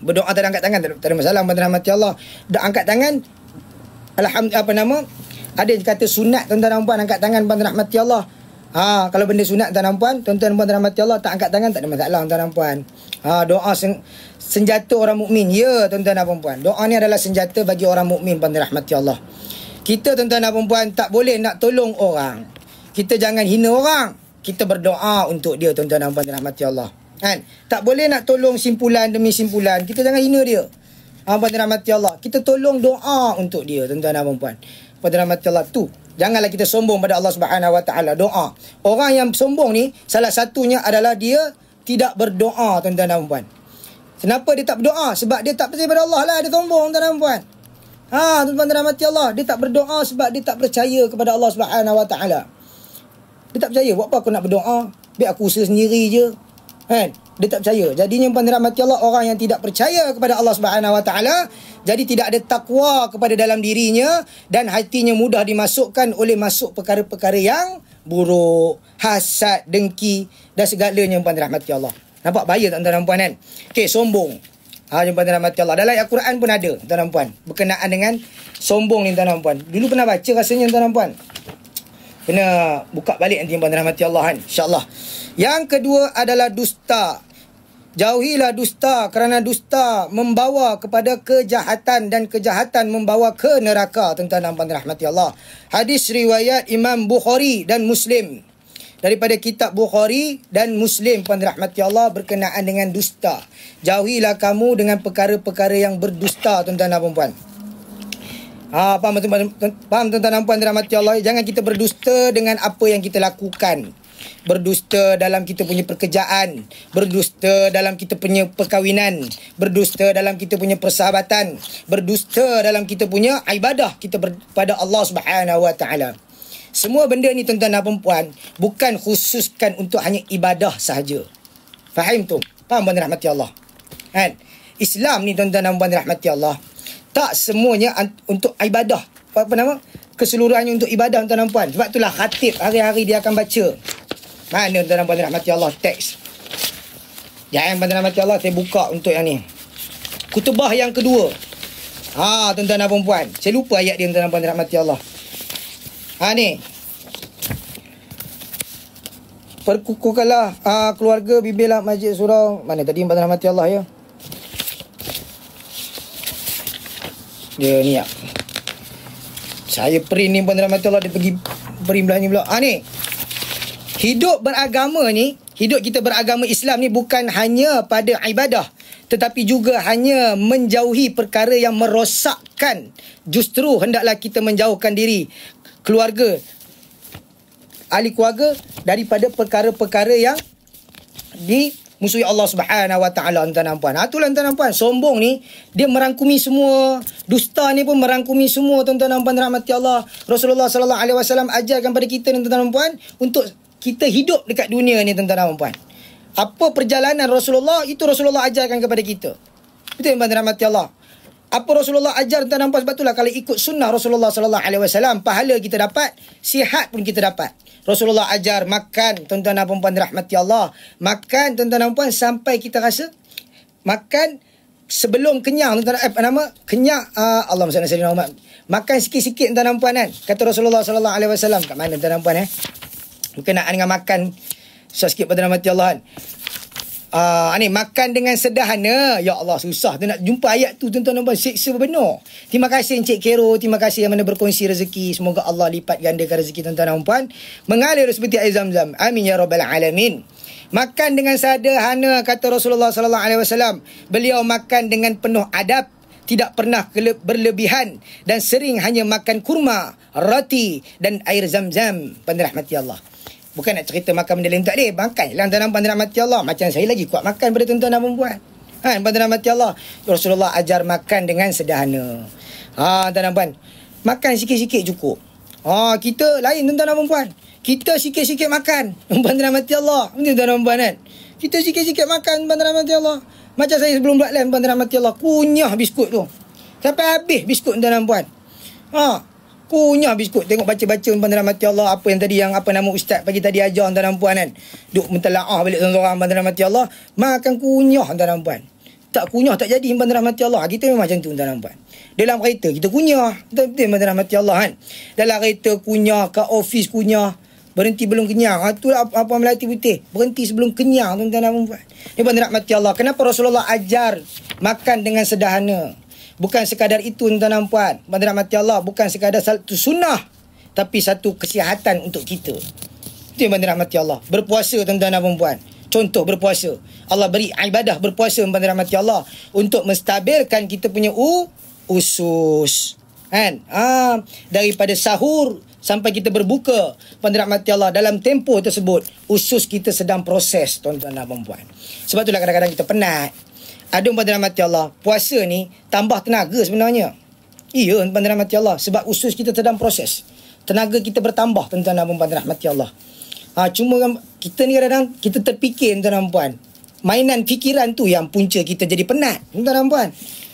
Berdoa tak ada angkat tangan, tak ada masalah pada rahmati Allah. Dah angkat tangan, alhamdulillah, ada yang kata sunat, tuan-tuan dan puan, angkat tangan pada rahmati Allah. Kalau benda sunat, tuan-tuan dan puan, tuan-tuan dan puan rahmati Allah, tak angkat tangan, tak ada masalah, tuan-tuan dan puan. Doa senjata orang mukmin. Ya, tuan-tuan dan puan. Doa ni adalah senjata bagi orang mukmin pada rahmati Allah. Kita, tuan-tuan dan puan, tak boleh nak tolong orang. Kita jangan hina orang. Kita berdoa untuk dia, tuan-tuan dan puan, rahmati Allah. Kan? Tak boleh nak tolong simpulan demi simpulan. Kita jangan hina dia. Pada rahmati Allah. Kita tolong doa untuk dia, tuan-tuan dan puan. Pada rahmati Allah tu. Janganlah kita sombong pada Allah Subhanahu Wa Taala. Doa. Orang yang sombong ni, salah satunya adalah dia tidak berdoa, tuan-tuan dan puan. Kenapa dia tak berdoa? Sebab dia tak percaya pada Allah lah. Dia sombong, tuan-tuan dan puan. Tuan-tuan dan rahmati Allah, dia tak berdoa sebab dia tak percaya kepada Allah Subhanahu Wa Taala. Dia tak percaya, buat apa aku nak berdoa? Biar aku usaha sendiri je. Kan? Dia tak percaya. Jadinya tuan-tuan dan rahmati Allah, orang yang tidak percaya kepada Allah Subhanahu Wa Taala, jadi tidak ada takwa kepada dalam dirinya dan hatinya mudah dimasukkan oleh masuk perkara-perkara yang buruk, hasad, dengki dan segalanya, tuan-tuan dan rahmati Allah. Nampak bahaya tuan-tuan dan puan kan? Okey, sombong. Jumpa dalam rahmati Allah. Dalam Al-Quran pun ada, tuan dan puan, berkenaan dengan sombong ni, tuan dan puan. Dulu pernah baca rasanya, tuan dan puan. Kena buka balik nanti, tuan dan rahmati Allah kan, insya-Allah. Yang kedua adalah dusta. Jauhilah dusta, kerana dusta membawa kepada kejahatan dan kejahatan membawa ke neraka, tuan dan puan rahmati Allah. Hadis riwayat Imam Bukhari dan Muslim. Daripada kitab Bukhari dan Muslim, puan rahmati Allah, berkenaan dengan dusta. Jauhilah kamu dengan perkara-perkara yang berdusta, tuan-tuan dan puan. Faham tuan-tuan dan puan rahmati Allah? Jangan kita berdusta dengan apa yang kita lakukan. Berdusta dalam kita punya pekerjaan, berdusta dalam kita punya perkahwinan, berdusta dalam kita punya persahabatan, berdusta dalam kita punya ibadah kita kepada Allah Subhanahu Wa Taala. Semua benda ni, tuan-tuan dan puan, bukan khususkan untuk hanya ibadah sahaja. Faham tu? Faham puan rahmati Allah? Kan? Islam ni, tuan-tuan dan puan rahmati Allah, tak semuanya untuk ibadah. Apa nama? Keseluruhannya untuk ibadah, tuan-tuan dan puan. Sebab itulah khatib hari-hari dia akan baca. Mana, tuan-tuan dan puan rahmati Allah, teks. Jangan, tuan-tuan dan rahmati Allah, saya buka untuk yang ni. Kutubah yang kedua. Tuan-tuan dan puan. Saya lupa ayat dia, tuan-tuan dan puan rahmati Allah. Ni. Perkukukanlah keluarga, bimbinglah masjid surau. Mana tadi, tuan-tuan dan rahmati Allah ya? Dia ni ya. Saya print ni, tuan-tuan dan rahmati Allah, dia pergi print belah ni pula. Ni. Hidup beragama ni, hidup kita beragama Islam ni bukan hanya pada ibadah, tetapi juga hanya menjauhi perkara yang merosakkan. Justru hendaklah kita menjauhkan diri, keluarga, ahli keluarga, daripada perkara-perkara yang dimusuhi Allah Subhanahu Wa Taala, tuan-tuan dan puan. Itulah, tuan-tuan dan puan, sombong ni dia merangkumi semua. Dusta ni pun merangkumi semua, tuan-tuan dan puan rahmati Allah. Rasulullah sallallahu alaihi wasallam ajarkan pada kita, tuan-tuan dan puan, untuk kita hidup dekat dunia ni, tuan-tuan dan puan. Apa perjalanan Rasulullah, itu Rasulullah ajarkan kepada kita. Betul, tuan-tuan dan rahmati Allah. Apa Rasulullah ajar, tuan-tuan dan puan? Sebab itulah kalau ikut sunnah Rasulullah sallallahu alaihi wasallam, pahala kita dapat, sihat pun kita dapat. Rasulullah ajar makan, tuan-tuan dan puan rahmati Allah. Makan, tuan-tuan dan puan, sampai kita rasa makan sebelum kenyang, tuan-tuan, kenyang. Allahumma salli ala sayyidina Muhammad. Makan sikit-sikit, tuan-tuan dan puan kan. Kata Rasulullah sallallahu alaihi wasallam. Kat mana, tuan-tuan dan puan berkenaan dengan makan. Sikit pada rahmati Allah kan. Ni makan dengan sederhana. Ya Allah, susah tu nak jumpa ayat tu, tuan-tuan dan puan. Siksa benar. Terima kasih Encik Kero, terima kasih yang mana berkongsi rezeki. Semoga Allah lipat gandakan rezeki tuan-tuan dan puan, mengalir seperti air Zam-Zam. Amin ya rabbal alamin. Makan dengan sederhana, kata Rasulullah sallallahu alaihi wasallam. Beliau makan dengan penuh adab, tidak pernah berlebihan, dan sering hanya makan kurma, roti dan air Zam-Zam. Pada rahmati Allah. Bukan nak cerita makan benda lain, tak boleh. Makan je lah tuan-tuan pada rahmati Allah. Macam saya lagi kuat makan pada tuan-tuan dan perempuan. Pada rahmati Allah. Rasulullah ajar makan dengan sederhana. Tuan-tuan dan puan, makan sikit-sikit cukup. Kita lain tuan-tuan dan perempuan. Kita sikit-sikit makan. Pada rahmati Allah. Tuan-tuan dan puan kan. Kita sikit-sikit makan pada rahmati Allah. Macam saya sebelum buat live pada rahmati Allah, kunyah biskut tu. Sampai habis biskut tuan-tuan dan puan. Kunyah biskut. Tengok baca-baca pada rahmati Allah. Apa yang tadi, yang apa nama ustaz pagi tadi ajar tuan-tuan dan puan kan. Duk mentelaah balik seorang-seorang pada rahmati Allah. Makan kunyah tuan-tuan dan puan. Tak kunyah tak jadi pada rahmati Allah. Kita memang macam tu tuan-tuan dan puan. Dalam kereta kita kunyah. Betul-betul pada rahmati Allah kan. Dalam kereta kunyah, kat office kunyah. Berhenti belum kenyang. Itulah apa Melati Putih. Berhenti sebelum kenyang tuan-tuan dan puan. Ini pada rahmati Allah. Kenapa Rasulullah ajar makan dengan sederhana? Bukan sekadar itu tuan-tuan dan puan. Pada rahmati Allah, bukan sekadar satu sunnah, tapi satu kesihatan untuk kita. Itu yang pada rahmati Allah. Berpuasa tuan-tuan dan puan. Contoh berpuasa. Allah beri ibadah berpuasa pada rahmati Allah untuk menstabilkan kita punya usus. Kan? Daripada sahur sampai kita berbuka pada rahmati Allah, dalam tempoh tersebut usus kita sedang proses tuan-tuan dan puan. Sebab itulah kadang-kadang kita penat. Ada pada rahmati Allah, puasa ni tambah tenaga sebenarnya. Iya pada rahmati Allah, sebab usus kita sedang proses. Tenaga kita bertambah tuan-tuan dan puan pada rahmati Allah. Cuma kita ni kadang-kadang kita terfikir tuan-tuan dan puan. Mainan fikiran tu yang punca kita jadi penat tuan-tuan dan puan.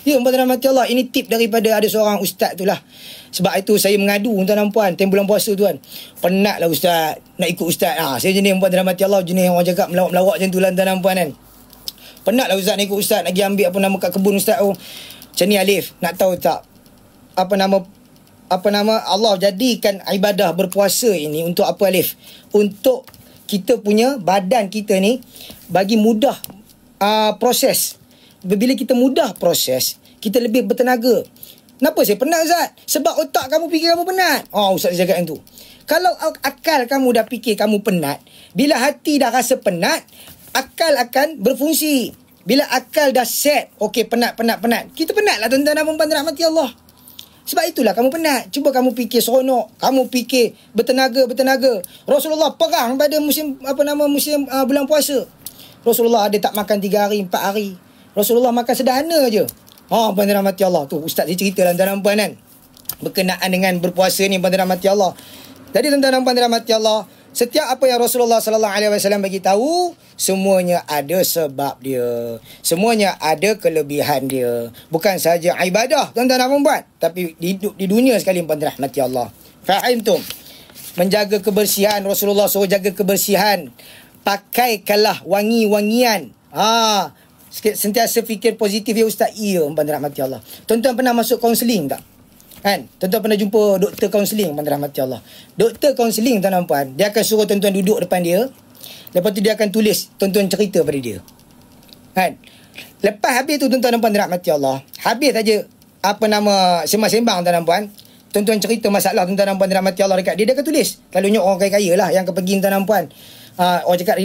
Ya pada rahmati Allah, ini tip daripada ada seorang ustaz tu lah. Sebab itu saya mengadu tuan-tuan dan puan, time bulan puasa tu kan. Penat lah ustaz, nak ikut ustaz. Saya jenis pada rahmati Allah, jenis yang orang cakap melawak-melawak macam tu lah tuan-tuan dan puan kan. Penat lah ustaz nak ikut ustaz, nak pergi ambil apa nama kat kebun ustaz. Macam ni Alif, nak tahu tak apa nama Allah jadikan ibadah berpuasa ini untuk apa Alif? Untuk kita punya badan kita ni bagi mudah proses. Bila kita mudah proses, kita lebih bertenaga. Kenapa saya penat Ustaz? Sebab otak kamu fikir kamu penat. Ustaz cakap yang tu. Kalau akal kamu dah fikir kamu penat, bila hati dah rasa penat, akal akan berfungsi. Bila akal dah set, okey penat. Kita penat lah tuan-tuan dan puan rahmati Allah. Sebab itulah kamu penat. Cuba kamu fikir seronok, kamu fikir bertenaga. Rasulullah perang pada musim bulan puasa. Rasulullah ada tak makan 3 hari, 4 hari. Rasulullah makan sederhana je. Puan rahmati Allah. Tu ustaz dia cerita dalam tuan-tuan puan kan. Berkenaan dengan berpuasa ni pada rahmati Allah. Jadi tuan-tuan dan puan rahmati Allah, setiap apa yang Rasulullah sallallahu alaihi wasallam bagi tahu, semuanya ada sebab dia. Semuanya ada kelebihan dia. Bukan sahaja ibadah tuan-tuan dan puan, tapi hidup di dunia sekali pada rahmati Allah. Fahimtum? Menjaga kebersihan, Rasulullah suruh jaga kebersihan. Pakaikanlah wangi-wangian. Sentiasa fikir positif ya ustaz. Iya pada rahmati Allah. Tuan-tuan pernah masuk kaunseling tak? Kan? Tuan-tuan pernah jumpa doktor kaunseling pada rahmati Allah. Doktor kaunseling tuan-tuan puan, dia akan suruh tuan-tuan duduk depan dia. Lepas tu dia akan tulis tuan-tuan cerita pada dia. Kan? Lepas habis tu tuan-tuan puan rahmati Allah, habis saja sembang-sembang tuan-tuan puan, tuan-tuan cerita masalah tuan-tuan puan rahmati Allah dekat dia, dia akan tulis. Selalunya orang kaya-kaya lah yang akan pergi tuan-tuan puan. Orang cakap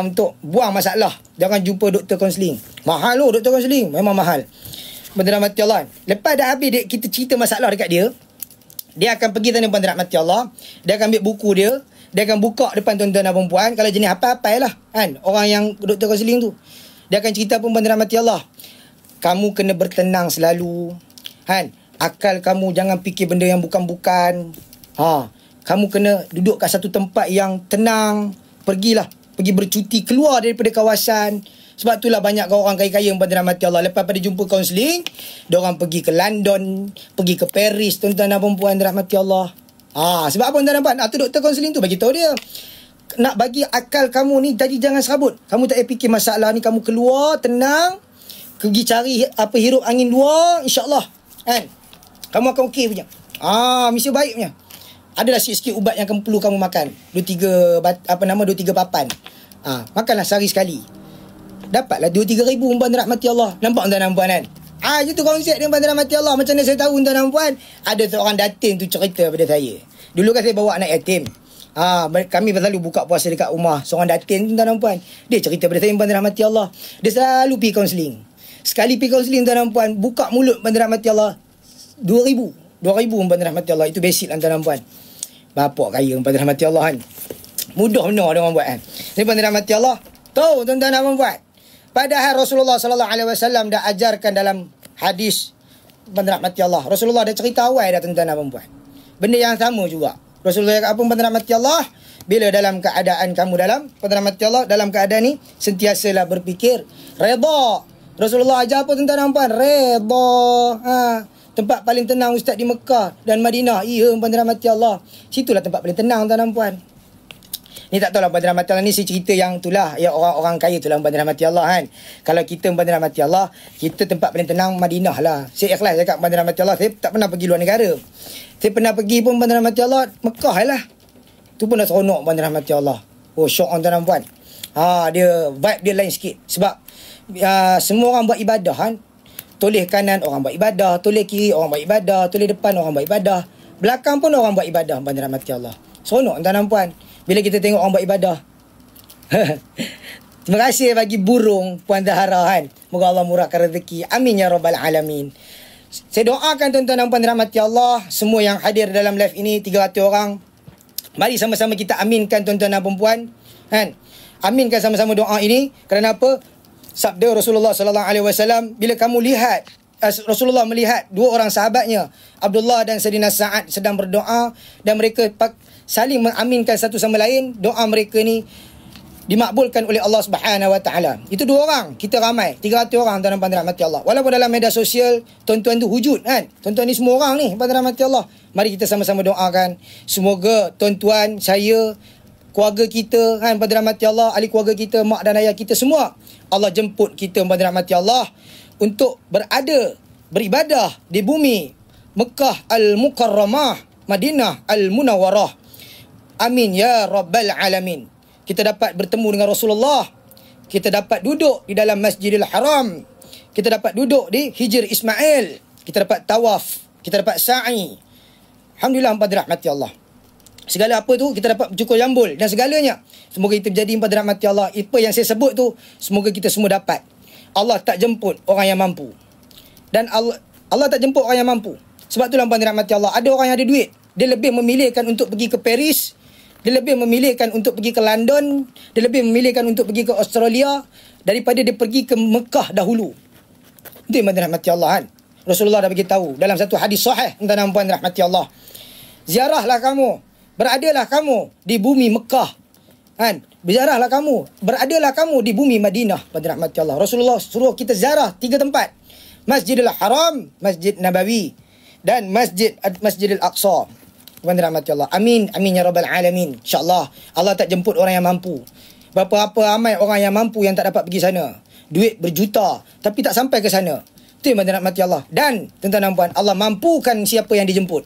untuk buang masalah, dia akan jumpa doktor kaunseling. Mahal loh doktor kaunseling, memang mahal. Pada rahmati Allah. Lepas dah habis kita cerita masalah dekat dia, dia akan pergi tanya pada rahmati Allah. Dia akan ambil buku dia, dia akan buka depan tuan-tuan dan perempuan. Kalau jenis apa-apa lah kan, orang yang doktor kaunseling tu, dia akan cerita pun pada rahmati Allah. Kamu kena bertenang selalu kan. Akal kamu jangan fikir benda yang bukan-bukan. Kamu kena duduk kat satu tempat yang tenang. Pergi bercuti, keluar daripada kawasan. Sebab itulah banyak orang kaya-kaya yang pada rahmati Allah, lepas pada jumpa kaunseling, diorang pergi ke London, pergi ke Paris tuan-tuan dan perempuan rahmati Allah. Sebab apa tuan-tuan dan puan? Tu doktor kaunseling tu bagi tahu dia, nak bagi akal kamu ni jadi jangan serabut. Kamu tak payah fikir masalah ni, kamu keluar tenang, pergi cari hirup angin luar, insya-Allah kan. Kamu akan okey punya. Mesti baik punya. adalah sikit-sikit ubat yang perlu kamu makan. 2-3 papan. Makanlah sehari sekali. Dapatlah 2-3 ribu umpan rahmati Allah. Nampak tuan-tuan dan puan kan? Itu konsep dia umpan rahmati Allah. Macam mana saya tahu tuan-tuan dan puan? Ada seorang datin tu cerita pada saya. Dulu kan saya bawa anak yatim. Kami selalu buka puasa dekat rumah seorang datin tuan-tuan dan puan. Dia cerita pada saya umpan rahmati Allah. Dia selalu pergi kaunseling. Sekali pergi kaunseling tuan-tuan dan puan, buka mulut umpan rahmati Allah 2,000 umpan rahmati Allah. Itu basic tuan-tuan dan puan. Bapak kaya umpan rahmati Allah kan. Mudah benar dia orang buat kan. Umpan rahmati Allah. Tahu tuan-tuan dan puan. Padahal Rasulullah sallallahu alaihi wasallam dah ajarkan dalam hadis umpan rahmati Allah. Rasulullah dah cerita awal dah tuan-tuan dan puan. Benda yang sama juga. Rasulullah kata apa umpan rahmati Allah? Bila dalam keadaan kamu dalam umpan rahmati Allah, dalam keadaan ni sentiasalah berfikir redha. Rasulullah ajar apa tuan-tuan dan puan? Redha. Tempat paling tenang ustaz di Mekah dan Madinah. Ya, umpan rahmati Allah. Situlah tempat paling tenang tuan-tuan dan puan. Ni tak tahulah umpan rahmati Allah ni saya cerita yang itulah. Ya, orang-orang kaya itulah umpan rahmati Allah kan. Kalau kita umpan rahmati Allah, kita tempat paling tenang Madinah lah. Saya ikhlas cakap umpan rahmati Allah. Saya tak pernah pergi luar negara. Saya pernah pergi pun umpan rahmati Allah Mekah lah. Tu pun dah seronok umpan rahmati Allah. Oh, syok tuan-tuan dan puan. Dia vibe dia lain sikit. Sebab semua orang buat ibadah kan. Toleh kanan orang buat ibadah, toleh kiri orang buat ibadah, toleh depan orang buat ibadah, belakang pun orang buat ibadah. Umpan rahmati Allah. Seronok tuan dan puan bila kita tengok orang buat ibadah. Terima kasih bagi burung Puan Zahara kan. Moga Allah murahkan rezeki. Amin ya rabbal alamin. Saya doakan tuan-tuan dan puan rahmati Allah, semua yang hadir dalam live ini 300 orang. Mari sama-sama kita aminkan tuan-tuan dan puan kan. Aminkan sama-sama doa ini. Kerana apa? Sabda Rasulullah sallallahu alaihi wasallam, bila kamu lihat Rasulullah melihat dua orang sahabatnya, Abdullah dan Sayyidina Sa'ad sedang berdoa dan mereka saling mengaminkan satu sama lain, doa mereka ni dimakbulkan oleh Allah Subhanahu wa taala. Itu dua orang, kita ramai 300 orang dalam pandangan rahmati Allah. Walaupun dalam media sosial tuan-tuan tu hujud kan. Tuan-tuan ni semua orang ni pandangan rahmati Allah. Mari kita sama-sama doakan semoga tuan-tuan, saya, keluarga kita kan pada rahmati Allah, ahli keluarga kita, mak dan ayah kita semua, Allah jemput kita pada rahmati Allah untuk beribadah di bumi Mekah Al-Mukarramah, Madinah Al-Munawwarah. Amin ya rabbal alamin. Kita dapat bertemu dengan Rasulullah, kita dapat duduk di dalam Masjidil Haram, kita dapat duduk di Hijr Ismail, kita dapat tawaf, kita dapat sa'i. Alhamdulillah pada rahmati Allah. Segala apa tu kita dapat bercukur jambul dan segalanya. Semoga kita menjadi pada rahmati Allah. Apa yang saya sebut tu semoga kita semua dapat. Allah tak jemput orang yang mampu. Dan Allah tak jemput orang yang mampu. Sebab itulah pada rahmati Allah, ada orang yang ada duit, dia lebih memilihkan untuk pergi ke Paris, dia lebih memilihkan untuk pergi ke London, dia lebih memilihkan untuk pergi ke Australia daripada dia pergi ke Mekah dahulu. Itu yang pada rahmati Allah kan. Rasulullah dah bagi tahu dalam satu hadis sahih tentang puan rahmati Allah. Ziarahlah kamu, beradalah kamu di bumi Mekah kan. Berziarahlah kamu, beradalah kamu di bumi Madinah pada rahmati Allah. Rasulullah suruh kita ziarah 3 tempat. Masjidil Haram, Masjid Nabawi dan Masjidil Aqsa. Pada rahmati Allah. Amin, amin ya rabbal alamin. InsyaAllah Allah tak jemput orang yang mampu. Berapa ramai orang yang mampu yang tak dapat pergi sana. Duit berjuta tapi tak sampai ke sana. Itu yang pada rahmati Allah. Dan tuan-tuan dan puan, Allah mampukan siapa yang dijemput.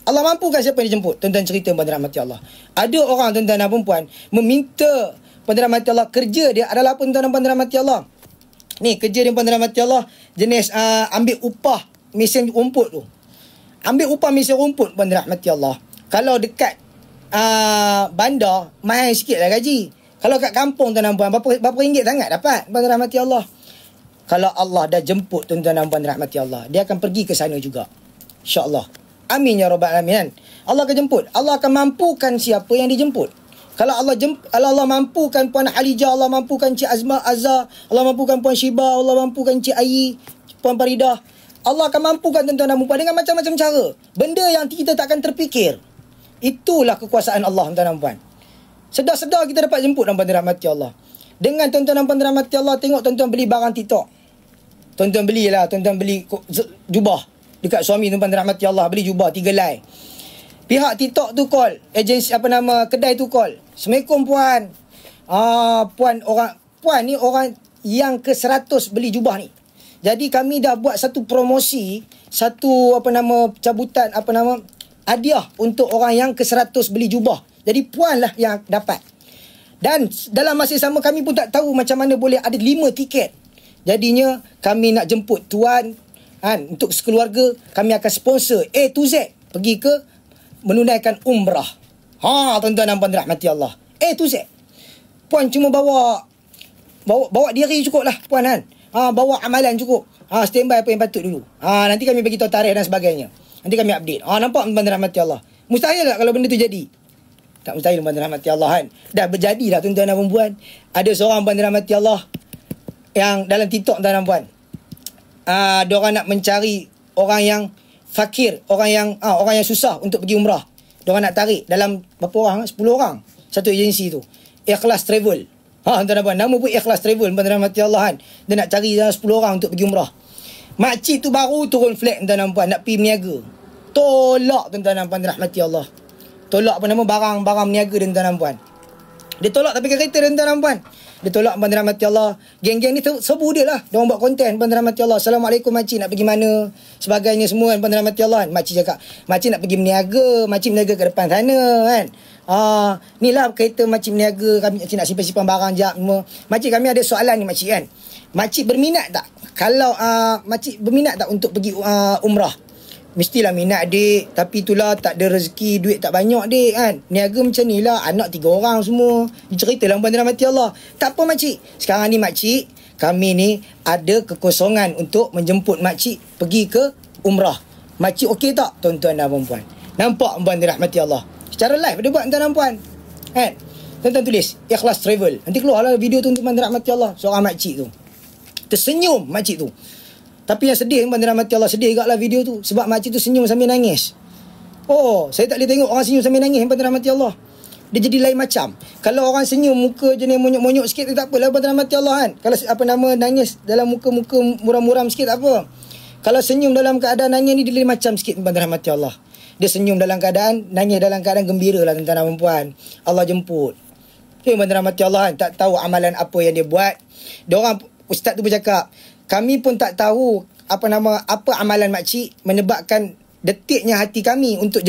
Allah mampukan siapa yang dijemput. Tuan-tuan cerita pada rahmati Allah. Ada orang tuan-tuan dan puan meminta pada rahmati Allah, kerja dia adalah apa tuan-tuan dan puan rahmati Allah? Ni kerja dia pada rahmati Allah jenis ambil upah mesin rumput tu. Ambil upah mesin rumput pada rahmati Allah. Kalau dekat bandar mahal sikit lah gaji. Kalau kat kampung tuan-tuan dan puan berapa ringgit sangat dapat pada rahmati Allah. Kalau Allah dah jemput tuan-tuan dan puan rahmati Allah, dia akan pergi ke sana juga. InsyaAllah. Amin ya rabbal alamin. Allah akan jemput. Allah akan mampukan siapa yang dijemput. Kalau Allah mampukan Puan Halijah, Allah mampukan Cik Azza, Allah mampukan Puan Shiba, Allah mampukan Cik Ayi, Puan Faridah, Allah akan mampukan tuan-tuan dan puan dengan macam-macam cara. Benda yang kita tak akan terfikir. Itulah kekuasaan Allah tuan-tuan dan puan. Sedar-sedar kita dapat jemput dan pada rahmati Allah. Dengan tuan-tuan dan puan rahmati Allah, tengok tuan-tuan beli barang TikTok. Tuan-tuan beli jubah dekat suami tuan-tuan rahmati Allah, beli jubah 3 helai. Pihak TikTok tu call, agensi kedai tu call. Assalamualaikum puan. Puan ni orang yang ke-100 beli jubah ni. Jadi kami dah buat satu promosi, satu cabutan hadiah untuk orang yang ke-100 beli jubah. Jadi puan lah yang dapat. Dan dalam masa sama kami pun tak tahu macam mana boleh ada 5 tiket. Jadinya kami nak jemput tuan untuk sekeluarga, kami akan sponsor A to Z pergi ke menunaikan umrah. Tuan-tuan dan puan dirahmati Allah. A to Z. Puan cuma bawa diri cukup lah puan kan. Bawa amalan cukup. Standby apa yang patut dulu. Nanti kami bagi tahu tarikh dan sebagainya. Nanti kami update. Nampak tuan-tuan dirahmati Allah. Mustahil tak kalau benda tu jadi? Tak mustahil tuan-tuan dirahmati Allah kan. Dah berjadi dah tuan-tuan dan puan. Ada seorang tuan dirahmati Allah yang dalam TikTok tuan-tuan dan puan. Diorang nak mencari orang yang fakir, orang yang susah untuk pergi umrah. Diorang nak tarik dalam berapa orang? 10 orang. Satu agensi tu. Ikhlas Travel. Tuan-tuan dan puan, nama pun Ikhlas Travel, tuan-tuan dan puan Allah kan. Dia nak cari dalam 10 orang untuk pergi umrah. Makcik tu baru turun flag tuan-tuan dan puan, nak pergi berniaga. Tolak tuan-tuan dan puan rahmati Allah. Tolak apa nama barang-barang berniaga dia tuan-tuan dan puan. Dia tolak tapi kereta dia tuan-tuan dan puan. Dia tolak tuan rahmati Allah. Geng-geng ni serbu dia lah. Dia orang buat konten tuan rahmati Allah. Assalamualaikum makcik, nak pergi mana? Sebagainya semua tuan rahmati Allah. Makcik cakap, makcik nak pergi berniaga. Makcik berniaga kat depan sana kan. Ni lah kereta makcik berniaga. Makcik nak simpan-simpan barang jap semua. Makcik, kami ada soalan ni makcik kan. Makcik berminat tak? Kalau makcik berminat tak untuk pergi umrah? Mestilah minat dek. Tapi itulah tak ada rezeki, duit tak banyak dek kan. Niaga macam ni lah. Anak 3 orang semua. Dia cerita lah tuan mati Allah. Tak apa makcik. Sekarang ni makcik, kami ni ada kekosongan untuk menjemput makcik pergi ke umrah. Makcik okey tak tuan-tuan dan puan? Nampak tuan dirahmati Allah. Secara live dia buat tuan dan puan. Kan? Tuan-tuan tulis Ikhlas Travel. Nanti keluarlah video tu tuan dirahmati Allah. Seorang makcik tu tersenyum makcik tu. Tapi yang sedih tuan dirahmati Allah, sedih agaklah video tu. Sebab makcik tu senyum sambil nangis. Saya tak boleh tengok orang senyum sambil nangis tuan dirahmati Allah. Dia jadi lain macam. Kalau orang senyum muka jenis monyok-monyok sikit tu tak apalah tuan dirahmati Allah kan. Kalau nangis dalam muka-muka muram-muram sikit tak apa. Kalau senyum dalam keadaan nangis ni dia lain macam sikit tuan dirahmati Allah. Dia senyum dalam keadaan, nangis dalam keadaan gembira lah tuan-tuan dan puan. Allah jemput. Tuan dirahmati Allah kan, tak tahu amalan apa yang dia buat. Diorang, ustaz tu bercakap, kami pun tak tahu apa amalan makcik menyebabkan detiknya hati kami untuk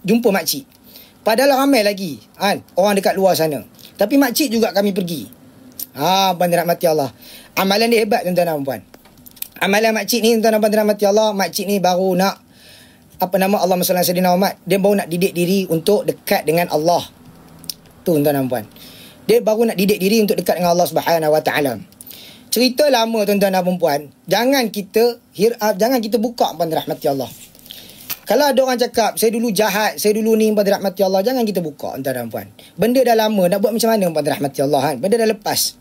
jumpa makcik. Padahal ramai lagi kan orang dekat luar sana. Tapi makcik juga kami pergi. Puan dirahmati Allah. Amalan dia hebat tuan-tuan dan puan. Amalan makcik ni tuan-tuan dan puan dirahmati Allah, makcik ni baru nak Allahumma salli ala sayyidina Muhammad. Dia baru nak didik diri untuk dekat dengan Allah. Tu tuan-tuan dan puan. Dia baru nak didik diri untuk dekat dengan Allah Subhanahu wa taala. Cerita lama tuan-tuan dan puan. Jangan kita buka puan dirahmati Allah. Kalau ada orang cakap saya dulu jahat, saya dulu ni puan dirahmati Allah, jangan kita buka tuan-tuan dan puan. Benda dah lama, nak buat macam mana puan dirahmati Allah kan? Benda dah lepas.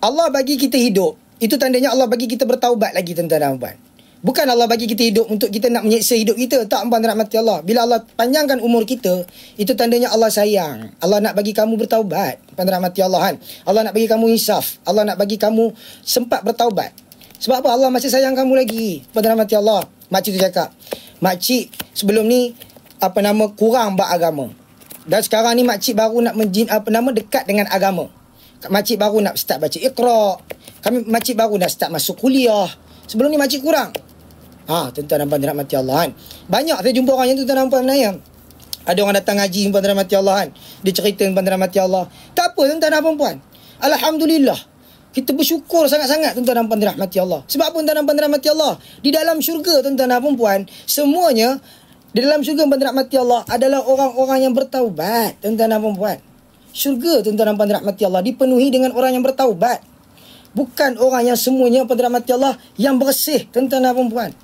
Allah bagi kita hidup, itu tandanya Allah bagi kita bertaubat lagi tuan-tuan dan puan. Bukan Allah bagi kita hidup untuk kita nak menyeksa hidup kita. Tak puan rahmati Allah. Bila Allah panjangkan umur kita, itu tandanya Allah sayang. Allah nak bagi kamu bertaubat. Puan rahmati Allah kan. Allah nak bagi kamu insaf. Allah nak bagi kamu sempat bertaubat. Sebab apa? Allah masih sayang kamu lagi. Puan rahmati Allah. Makcik tu cakap, makcik sebelum ni kurang beragama. Dan sekarang ni makcik baru nak dekat dengan agama. Makcik baru nak start baca Iqra. Makcik baru nak start masuk kuliah. Sebelum ni makcik kurang. Tuan-tuan dan puan dirahmati Allah kan. Banyak saya jumpa orang yang tuan-tuan dan puan menayang. Ada orang datang ngaji tuan-tuan dirahmati Allah kan. Dia cerita tuan-tuan dirahmati Allah. Tak apa tuan-tuan dan puan. Alhamdulillah. Kita bersyukur sangat-sangat tuan-tuan dan puan dirahmati Allah. Sebab apa tuan-tuan dan puan dirahmati Allah? Di dalam syurga tuan-tuan dan puan, semuanya di dalam syurga tuan-tuan dirahmati Allah adalah orang-orang yang bertaubat tuan-tuan dan puan. Syurga tuan-tuan dan puan dirahmati Allah dipenuhi dengan orang yang bertaubat. Bukan orang yang semuanya puan dirahmati Allah yang bersih tuan-tuan dan puan.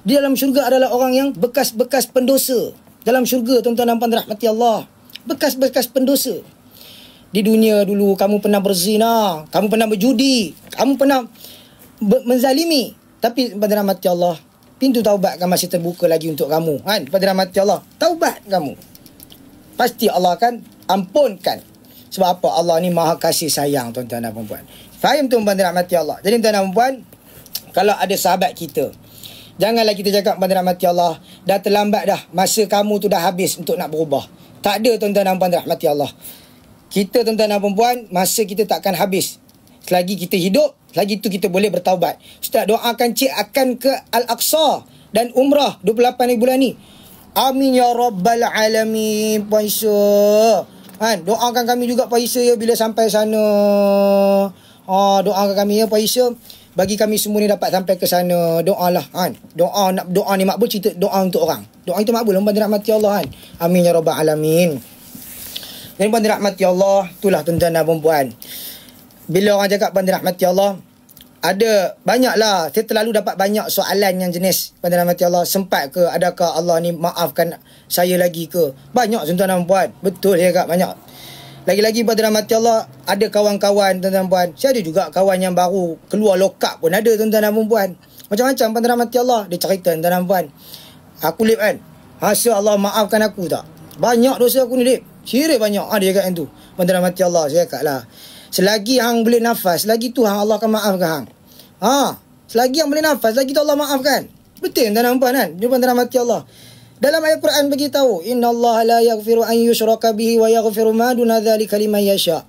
Di dalam syurga adalah orang yang bekas-bekas pendosa. Dalam syurga tuan-tuan dan puan dirahmati Allah, bekas-bekas pendosa. Di dunia dulu kamu pernah berzina, kamu pernah berjudi, kamu pernah menzalimi, tapi puan dirahmati Allah, pintu taubat kan masih terbuka lagi untuk kamu kan. Puan dirahmati Allah, taubat kamu, pasti Allah akan ampunkan. Sebab apa? Allah ni maha kasih sayang tuan-tuan dan puan. Faham tu puan dirahmati Allah. Jadi tuan-tuan dan puan, kalau ada sahabat kita, janganlah kita cakap puan dirahmati Allah, dah terlambat dah, masa kamu tu dah habis untuk nak berubah. Tak ada tuan-tuan dan puan dirahmati Allah. Kita tuan-tuan dan puan, masa kita takkan habis. Selagi kita hidup, selagi itu kita boleh bertaubat. Ustaz, doakan cik akan ke Al-Aqsa dan umrah 28 bulan ni. Amin ya rabbal alamin. Puan Isa, kan, doakan kami juga Puan Isa ya bila sampai sana. Doakan kami ya Puan Isa, bagi kami semua ni dapat sampai ke sana. Doalah, kan. Doa ni makbul, cerita doa untuk orang. Doa itu makbul, hamba dirahmati Allah, kan. Amin ya rabbal alamin. Dan hamba dirahmati Allah, itulah tuan-tuan dan puan-puan. Bila orang cakap hamba dirahmati Allah, ada banyaklah, saya terlalu dapat banyak soalan yang jenis hamba dirahmati Allah. Sempat ke, adakah Allah ni maafkan saya lagi ke? Banyak tuan-tuan dan puan. Betul saya cakap banyak. Lagi-lagi pada rahmati Allah, ada kawan-kawan tuan-tuan dan puan. Saya ada juga kawan yang baru keluar lokap pun ada tuan-tuan dan puan. Macam-macam pada rahmati Allah. Dia cerita tuan-tuan dan puan. Aku lip kan, hasil Allah maafkan aku tak? Banyak dosa aku ni lip. Syirik banyak. Dia cakap yang tu. Pada rahmati Allah, saya cakap lah. Selagi hang boleh nafas, selagi tu hang Allah akan maafkan hang. Selagi hang boleh nafas, lagi tu Allah maafkan. Betul tuan-tuan dan puan kan? Dia pada rahmati Allah. Dalam ayat Quran beritahu, innallaha la yaghfiru an yushraka bihi wa yaghfiru ma duna dzalika liman yasha.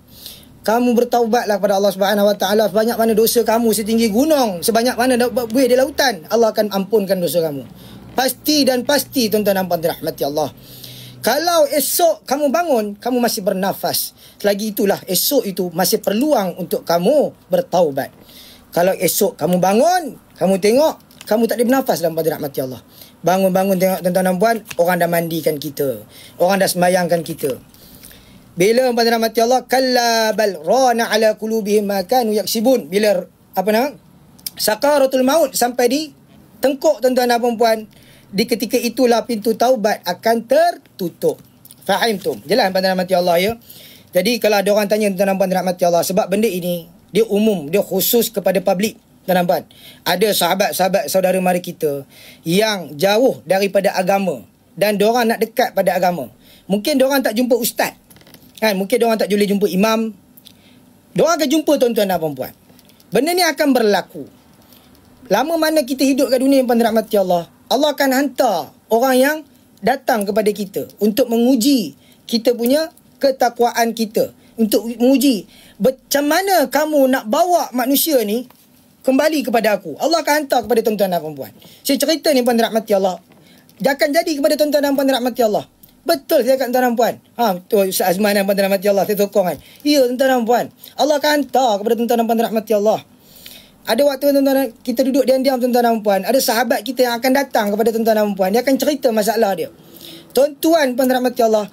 Kamu bertaubatlah kepada Allah Subhanahu wa taala, sebanyak mana dosa kamu setinggi gunung, sebanyak mana buih di lautan, Allah akan ampunkan dosa kamu. Pasti dan pasti tuan-tuan dan puan dirahmati Allah. Kalau esok kamu bangun, kamu masih bernafas, selagi itulah esok itu masih peluang untuk kamu bertaubat. Kalau esok kamu bangun, kamu tengok kamu tak ada bernafas dalam pada rahmati Allah. Bangun-bangun tengok tuan-tuan dan puan, orang dah mandikan kita, orang dah sembahyangkan kita. Bila pada rahmati Allah, kalla bal rana ala qulubihim ma kanu yaksibun. Bila sakaratul maut sampai di tengkuk tuan-tuan dan puan, di ketika itulah pintu taubat akan tertutup. Faham tu? Jelas pada rahmati Allah ya. Jadi kalau ada orang tanya tuan-tuan dan puan rahmati Allah, sebab benda ini dia umum, dia khusus kepada publik. Tuan-tuan, ada sahabat-sahabat saudara mara kita yang jauh daripada agama dan diorang nak dekat pada agama. Mungkin diorang tak jumpa ustaz, kan? Mungkin diorang tak boleh jumpa imam. Diorang akan jumpa tuan-tuan dan puan. Benda ni akan berlaku. Lama mana kita hidup kat dunia yang dirahmati Allah, Allah akan hantar orang yang datang kepada kita untuk menguji kita punya ketakwaan kita, untuk menguji macam mana kamu nak bawa manusia ni kembali kepada aku. Allah akan hantar kepada tuan-tuan dan puan. Saya cerita ni puan rahmati Allah, dia akan jadi kepada tuan-tuan dan puan rahmati Allah. Betul saya kata tuan-tuan dan puan. Betul Ustaz Azman dan puan rahmati Allah, saya sokong kan. Ya tuan-tuan dan puan, Allah akan hantar kepada tuan-tuan dan puan rahmati Allah. Ada waktu tuan-tuan kita duduk diam-diam tuan-tuan dan puan, ada sahabat kita yang akan datang kepada tuan-tuan dan puan. Dia akan cerita masalah dia. Tuan-tuan puan rahmati Allah,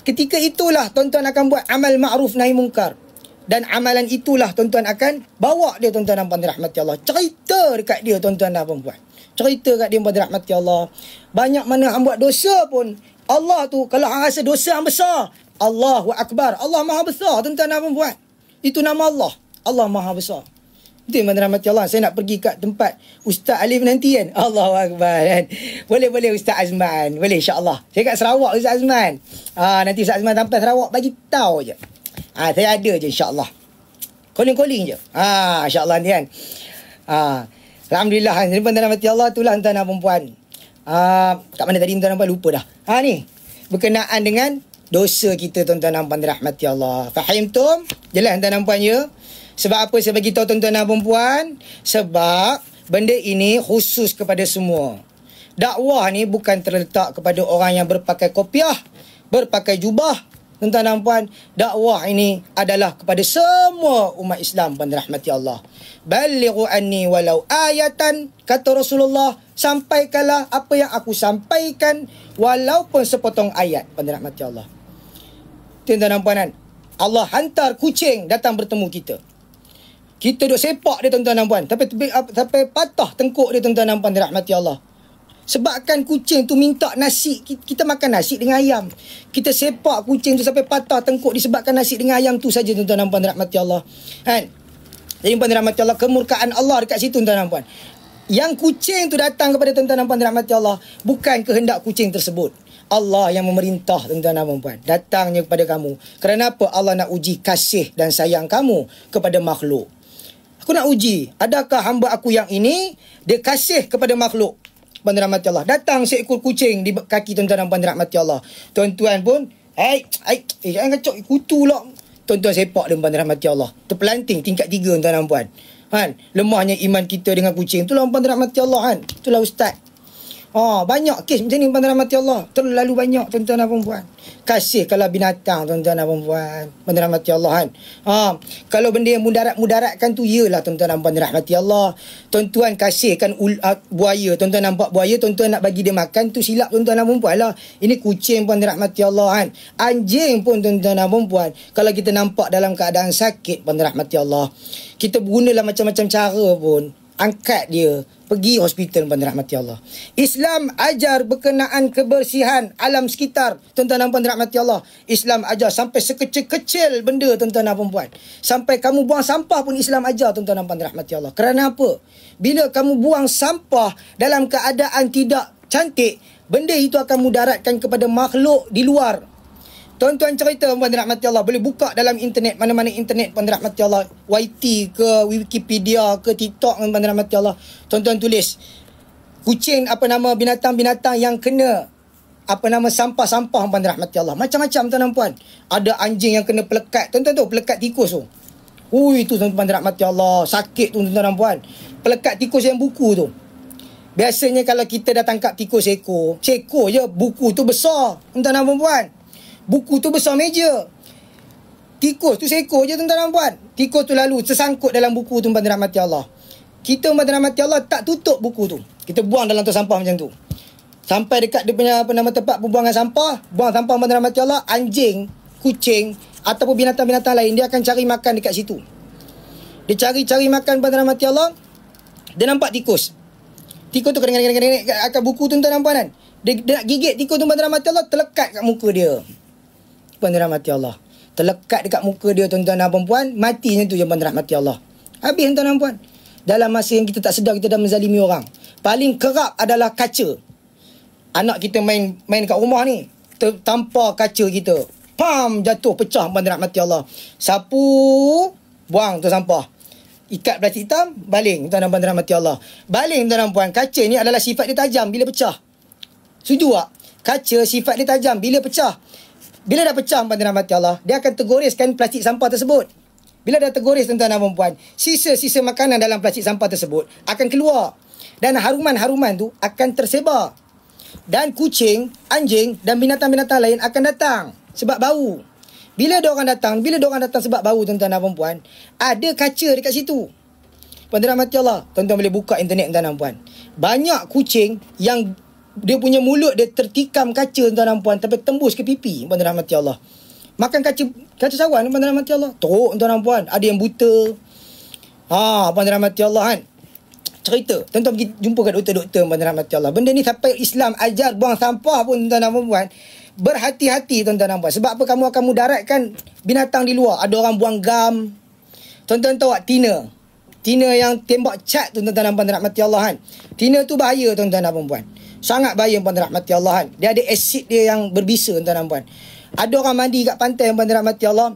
ketika itulah tuan-tuan akan buat amal ma'ruf nahi mungkar. Dan amalan itulah tuan-tuan akan bawa dia tuan-tuan dan puan dirahmati Allah. Cerita dekat dia tuan-tuan dan puan. Cerita kat dia puan dirahmati Allah. Banyak mana hang buat dosa pun, Allah tu kalau hang rasa dosa hang besar, Allahu Akbar, Allah Maha Besar tuan-tuan dan puan. Itu nama Allah, Allah Maha Besar. Itu yang dirahmati Allah. Saya nak pergi kat tempat Ustaz Alif nanti kan, Allahu Akbar kan. Boleh Ustaz Azman, boleh insya-Allah. Saya kat Sarawak Ustaz Azman. Nanti Ustaz Azman sampai Sarawak bagi tahu je. Saya ada je insya-Allah. Calling je. Insya-Allah ni kan. Alhamdulillah kan. Jadi tuan-tuan rahmati Allah, itulah tuan-tuan dan puan. Kat mana tadi tuan-tuan dan puan, lupa dah. Ni berkenaan dengan dosa kita tuan-tuan dan puan rahmati Allah. Faham tu? Jelas tuan-tuan dan puan ya. Sebab apa saya bagi tahu tuan-tuan dan puan? Sebab benda ini khusus kepada semua. Dakwah ni bukan terletak kepada orang yang berpakai kopiah, berpakai jubah. Tuan-tuan dan puan, dakwah ini adalah kepada semua umat Islam pada rahmati Allah. Balighu anni walau ayatan, kata Rasulullah, sampaikanlah apa yang aku sampaikan walaupun sepotong ayat pada rahmati Allah. Tuan-tuan dan puan, Allah hantar kucing datang bertemu kita. Kita duk sepak dia tuan-tuan dan puan, sampai patah tengkuk dia tuan-tuan dan puan dirahmati Allah. Sebabkan kucing tu minta nasi, kita makan nasi dengan ayam. Kita sepak kucing tu sampai patah tengkuk disebabkan nasi dengan ayam tu saja tuan-tuan dan puan rahmati Allah. Kan? Jadi puan rahmati Allah, kemurkaan Allah dekat situ tuan-tuan dan puan. Yang kucing tu datang kepada tuan-tuan dan puan rahmati Allah bukan kehendak kucing tersebut. Allah yang memerintah tuan-tuan dan puan. Datangnya kepada kamu. Kerana apa? Allah nak uji kasih dan sayang kamu kepada makhluk. Aku nak uji, adakah hamba aku yang ini dia kasih kepada makhluk? Puan rahmati Allah, datang seekor kucing di kaki tuan-tuan dan puan rahmati Allah. Tuan-tuan pun, jangan kacau kutu lah. Tuan-tuan sepak dia puan rahmati Allah. Terpelanting tingkat 3 tuan-tuan dan puan. Kan? Lemahnya iman kita dengan kucing. Itulah puan rahmati Allah kan. Itulah ustaz. Banyak kes macam ni tuan-tuan rahmati Allah. Terlalu banyak tuan-tuan dan puan. Kasihkanlah binatang tuan-tuan dan puan. Tuan-tuan rahmati Allah kan. Kalau benda yang mudaratkan tu iyalah tuan-tuan dan puan rahmati Allah. Tuan-tuan kasihkan buaya. Tuan-tuan nampak buaya, tuan-tuan nak bagi dia makan tu silap tuan-tuan dan puan lah. Ini kucing puan rahmati Allah kan. Anjing pun tuan-tuan dan puan. Kalau kita nampak dalam keadaan sakit puan rahmati Allah, kita gunalah macam-macam cara pun. Angkat dia, pergi hospital puan rahmati Allah. Islam ajar berkenaan kebersihan alam sekitar tuan-tuan dan puan rahmati Allah. Islam ajar sampai sekecil-kecil benda tuan-tuan dan puan. Sampai kamu buang sampah pun Islam ajar tuan-tuan dan puan rahmati Allah. Kerana apa? Bila kamu buang sampah dalam keadaan tidak cantik, benda itu akan mudaratkan kepada makhluk di luar. Tuan-tuan cerita puan rahmati Allah, boleh buka dalam internet, mana-mana internet puan rahmati Allah, YT ke Wikipedia ke TikTok puan rahmati Allah. Tuan-tuan tulis kucing binatang-binatang yang kena sampah-sampah puan rahmati Allah. Macam-macam tuan-tuan puan. Ada anjing yang kena pelekat. Tuan-tuan tahu pelekat tikus tu. Itu tuan-tuan rahmati Allah, sakit tu tuan-tuan puan. Pelekat tikus yang buku tu. Biasanya kalau kita dah tangkap tikus seekor je, buku tu besar tuan-tuan dan puan. Buku tu besar meja. Tikus tu seekor je tuan-tuan dan puan. Tikus tu lalu tersangkut dalam buku tu tuan-tuan rahmati Allah. Kita tuan-tuan rahmati Allah tak tutup buku tu. Kita buang dalam tong sampah macam tu. Sampai dekat dia punya tempat pembuangan sampah, buang sampah tuan-tuan rahmati Allah, anjing, kucing ataupun binatang-binatang lain dia akan cari makan dekat situ. Dia cari makan tuan-tuan rahmati Allah. Dia nampak tikus. Tikus tu kadang-kadang akan buku tu tuan-tuan dan puan kan. Dia nak gigit tikus tu tuan-tuan rahmati Allah, terlekat kat muka dia. Tuan-tuan rahmati Allah. Terlekat dekat muka dia tuan-tuan dan puan, mati macam tu je tuan-tuan rahmati Allah. Habis tuan-tuan dan puan. Dalam masa yang kita tak sedar kita dah menzalimi orang. Paling kerap adalah kaca. Anak kita main dekat rumah ni, tertampar kaca kita. Pam, jatuh pecah tuan-tuan rahmati Allah. Sapu, buang tu sampah. Ikat plastik hitam, baling tuan-tuan dan rahmati Allah. Baling tuan-tuan dan puan, kaca ni adalah sifat dia tajam bila pecah. Setuju tak? Kaca sifat dia tajam bila pecah. Bila dah pecah tuan-tuan rahmati Allah, dia akan tergoreskan plastik sampah tersebut. Bila dah tergores tuan-tuan dan puan, sisa-sisa makanan dalam plastik sampah tersebut akan keluar. Dan haruman-haruman tu akan tersebar. Dan kucing, anjing dan binatang-binatang lain akan datang sebab bau. Bila diorang datang sebab bau tuan-tuan dan puan, ada kaca dekat situ. Tuan-tuan rahmati Allah, tuan-tuan boleh buka internet tuan-tuan dan puan. Banyak kucing yang dia punya mulut dia tertikam kaca tuan-tuan dan puan sampai tembus ke pipi tuan-tuan rahmati Allah. Makan kaca sawan tuan-tuan rahmati Allah. Teruk tuan-tuan dan puan, ada yang buta. Tuan-tuan rahmati Allah kan. Cerita, tuan-tuan pergi jumpa kat doktor-doktor tuan-tuan rahmati Allah. Benda ni sampai Islam ajar buang sampah pun tuan-tuan dan puan. Berhati-hati tuan-tuan dan puan. Sebab apa? Kamu akan mudaratkan binatang di luar. Ada orang buang gam. Tuan-tuan tahu tak tina? Tina yang tembak cat tu tuan-tuan dan puan rahmati Allah kan. Tina tu bahaya tuan-tuan dan puan. Sangat bahaya puan rahmati Allah kan. Dia ada asid dia yang berbisa tuan dan puan. Ada orang mandi kat pantai puan rahmati Allah.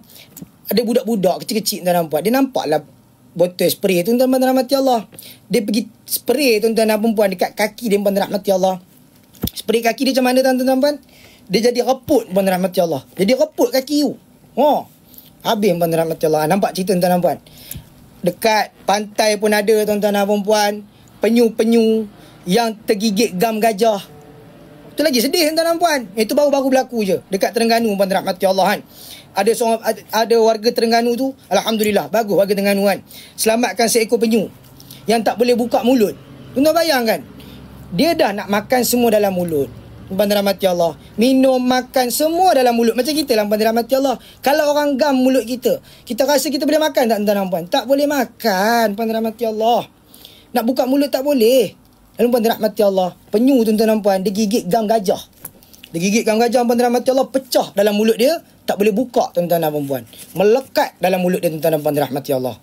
Ada budak-budak kecil-kecil tuan dan puan. Dia nampaklah botol spray tuan-tuan dan rahmati Allah. Dia pergi spray tuan-tuan dan puan dekat kaki dia puan rahmati Allah. Spray kaki dia macam mana tuan-tuan dan puan? Dia jadi reput puan rahmati Allah. Jadi reput kaki tu. Habis puan rahmati Allah. Nampak cerita tuan-tuan dan puan? Dekat pantai pun ada tuan-tuan dan puan. Penyu-penyu yang tergigit gam gajah. Itu lagi sedih tuan-tuan dan puan. Itu baru-baru berlaku je dekat Terengganu puan rahmati Allah kan. Ada warga Terengganu tu, alhamdulillah, bagus warga Terengganu kan. Selamatkan seekor penyu yang tak boleh buka mulut. Tuan-tuan bayangkan. Dia dah nak makan semua dalam mulut. Puan rahmati Allah. Minum, makan semua dalam mulut. Macam kita lah puan rahmati Allah. Kalau orang gam mulut kita, kita rasa kita boleh makan tak tuan-tuan dan puan? Tak boleh makan puan rahmati Allah. Nak buka mulut tak boleh. Lalu puan rahmati Allah, penyu tuan-tuan dan puan, dia gigit gam gajah. Dia gigit gam gajah puan rahmati Allah, pecah dalam mulut dia, tak boleh buka tuan-tuan dan puan. Melekat dalam mulut dia tuan-tuan dan puan rahmati Allah.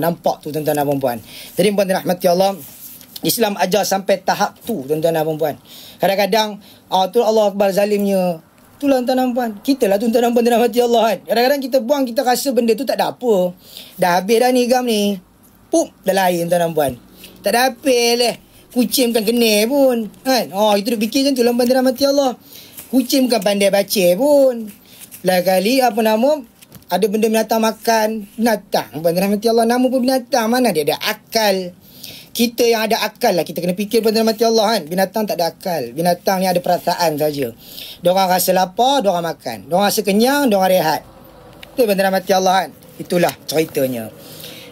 Nampak tu tuan-tuan dan puan. Jadi puan rahmati Allah, Islam ajar sampai tahap tu tuan-tuan dan puan. Kadang-kadang tu Allah Akbar zalimnya. Itulah tuan-tuan dan puan. Kita lah tuan-tuan dan puan rahmati Allah kan. Kadang-kadang kita buang, kita rasa benda tu tak ada apa. Dah habis dah ni gam ni. Pup, dah lain tuan-tuan dan puan. Tak ada apa lah. Kucing bukan kena pun kan. Itu dia fikir macam tu lah tuan rahmati Allah. Kucing bukan pandai baca pun. Lah kali ada benda binatang makan binatang tuan rahmati Allah. Nama pun binatang, mana dia ada akal. Kita yang ada akal lah, kita kena fikir benda mati Allah kan. Binatang tak ada akal. Binatang ni ada perasaan saja. Diorang rasa lapar, diorang makan. Diorang rasa kenyang, diorang rehat. Itu benda mati Allah kan. Itulah ceritanya.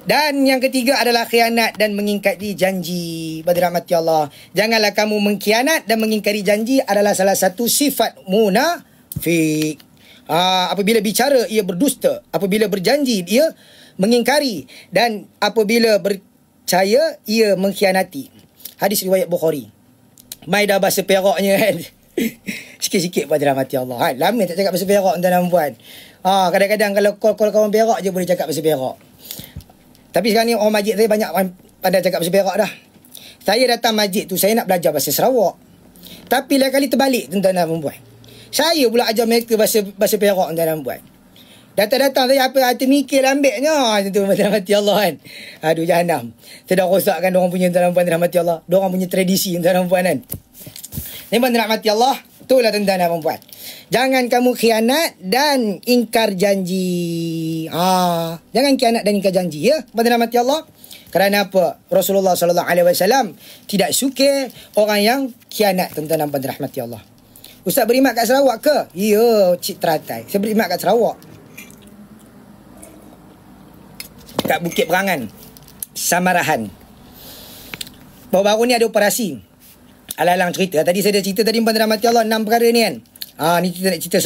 Dan yang ketiga adalah khianat dan mengingkari janji. Benda mati Allah. Janganlah kamu mengkhianat dan mengingkari janji adalah salah satu sifat munafik. Apabila bicara, ia berdusta. Apabila berjanji, ia mengingkari. Dan apabila percaya, ia mengkhianati. Hadis riwayat Bukhari. Mai dah bahasa Peraknya kan. Sikit-sikit pada rahmati Allah kan. Lama tak cakap bahasa Perak tuan-tuan dan puan. Kadang-kadang kalau call kawan Perak je boleh cakap bahasa Perak. Tapi sekarang ni orang masjid saya banyak pandai cakap bahasa Perak dah. Saya datang masjid tu, saya nak belajar bahasa Sarawak. Tapi lain kali terbalik tuan-tuan dan puan. Saya pula ajar mereka bahasa Perak tuan-tuan dan puan. Datang-datang saya apa hati mikir ambilnya. Macam tu mati Allah kan. Aduh jahanam. Saya dah rosakkan diorang punya tuan-tuan dan puan rahmati Allah. Diorang punya tradisi tuan-tuan dan puan kan. Memang rahmati Allah. Itulah tuan-tuan dan puan. Jangan kamu khianat dan ingkar janji. Jangan khianat dan ingkar janji ya. Tuan-tuan rahmati Allah. Kerana apa? Rasulullah SAW tidak suka orang yang khianat tuan-tuan dan puan rahmati Allah. Ustaz berimat kat Sarawak ke? Ya, Cik Teratai. Saya berimat kat Sarawak. Kat Bukit Perangan, Samarahan. Baru-baru ni ada operasi. Alang-alang cerita. Tadi saya dah cerita tadi puan rahmati Allah 6 perkara ni kan. Ni kita nak cerita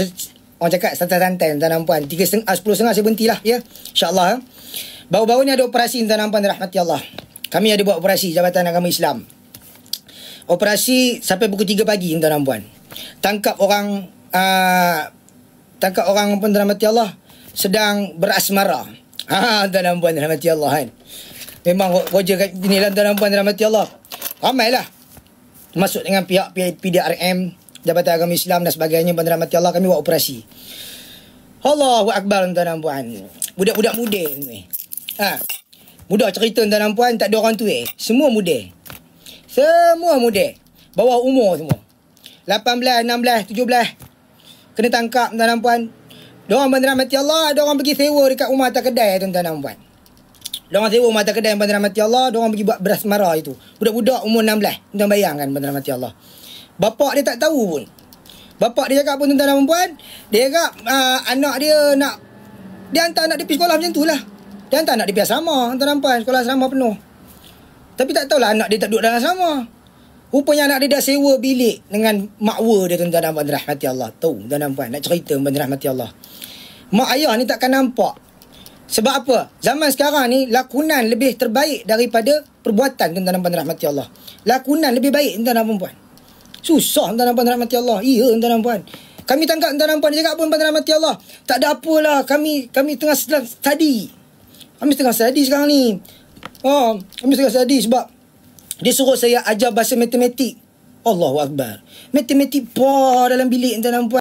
orang cakap santai-santai tuan-tuan dan puan. 10:30 saya berhentilah ya. InsyaAllah. Baru-baru ni ada operasi tuan-tuan dan puan rahmati Allah. Kami ada buat operasi Jabatan Agama Islam. Operasi sampai pukul 3 pagi tuan-tuan dan puan. Tangkap orang puan rahmati Allah sedang berasmara. Tuan dan puan rahmati Allah kan. Memang roja kat sini lah tuan dan puan rahmati Allah. Ramailah. Masuk dengan pihak PDRM, Jabatan Agama Islam dan sebagainya puan rahmati Allah, kami buat operasi. Allahu Akbar tuan dan puan. Budak-budak muda ni. Muda cerita tuan dan puan, tak ada orang tua. Semua muda. Semua muda. Bawah umur semua. 18, 16, 17. Kena tangkap tuan dan puan. Diorang puan rahmati Allah, diorang pergi sewa dekat rumah atas kedai tuan-tuan dan puan. Diorang sewa rumah atas kedai puan rahmati Allah, diorang pergi buat berasmara itu. Budak-budak umur 16. Tuan bayangkan puan rahmati Allah. Bapak dia tak tahu pun. Bapak dia cakap pun tuan-tuan dan puan, dia cakap anak dia nak, dia hantar anak dia pergi sekolah macam tu lah. Dia hantar anak dia pergi asrama tuan-tuan dan puan, sekolah asrama penuh. Tapi tak tahulah anak dia tak duduk dalam asrama. Rupanya anak dia dah sewa bilik dengan makwa dia tuan-tuan dan puan rahmati Allah. Tahu tuan-tuan dan puan, nak cerita puan rahmati Allah. Mak ayah ni takkan nampak. Sebab apa? Zaman sekarang ni lakonan lebih terbaik daripada perbuatan tuan-tuan dan puan rahmati Allah. Lakonan lebih baik tuan-tuan dan puan. Susah tuan-tuan dan puan rahmati Allah. Ya tuan-tuan dan puan. Kami tangkap tuan-tuan dan puan, dia cakap pun puan rahmati Allah. Tak ada apalah, kami tengah study. Kami tengah study sekarang ni. Kami tengah study sebab dia suruh saya ajar bahasa matematik. Allahu Akbar. Matematik dalam bilik tuan-tuan dan puan.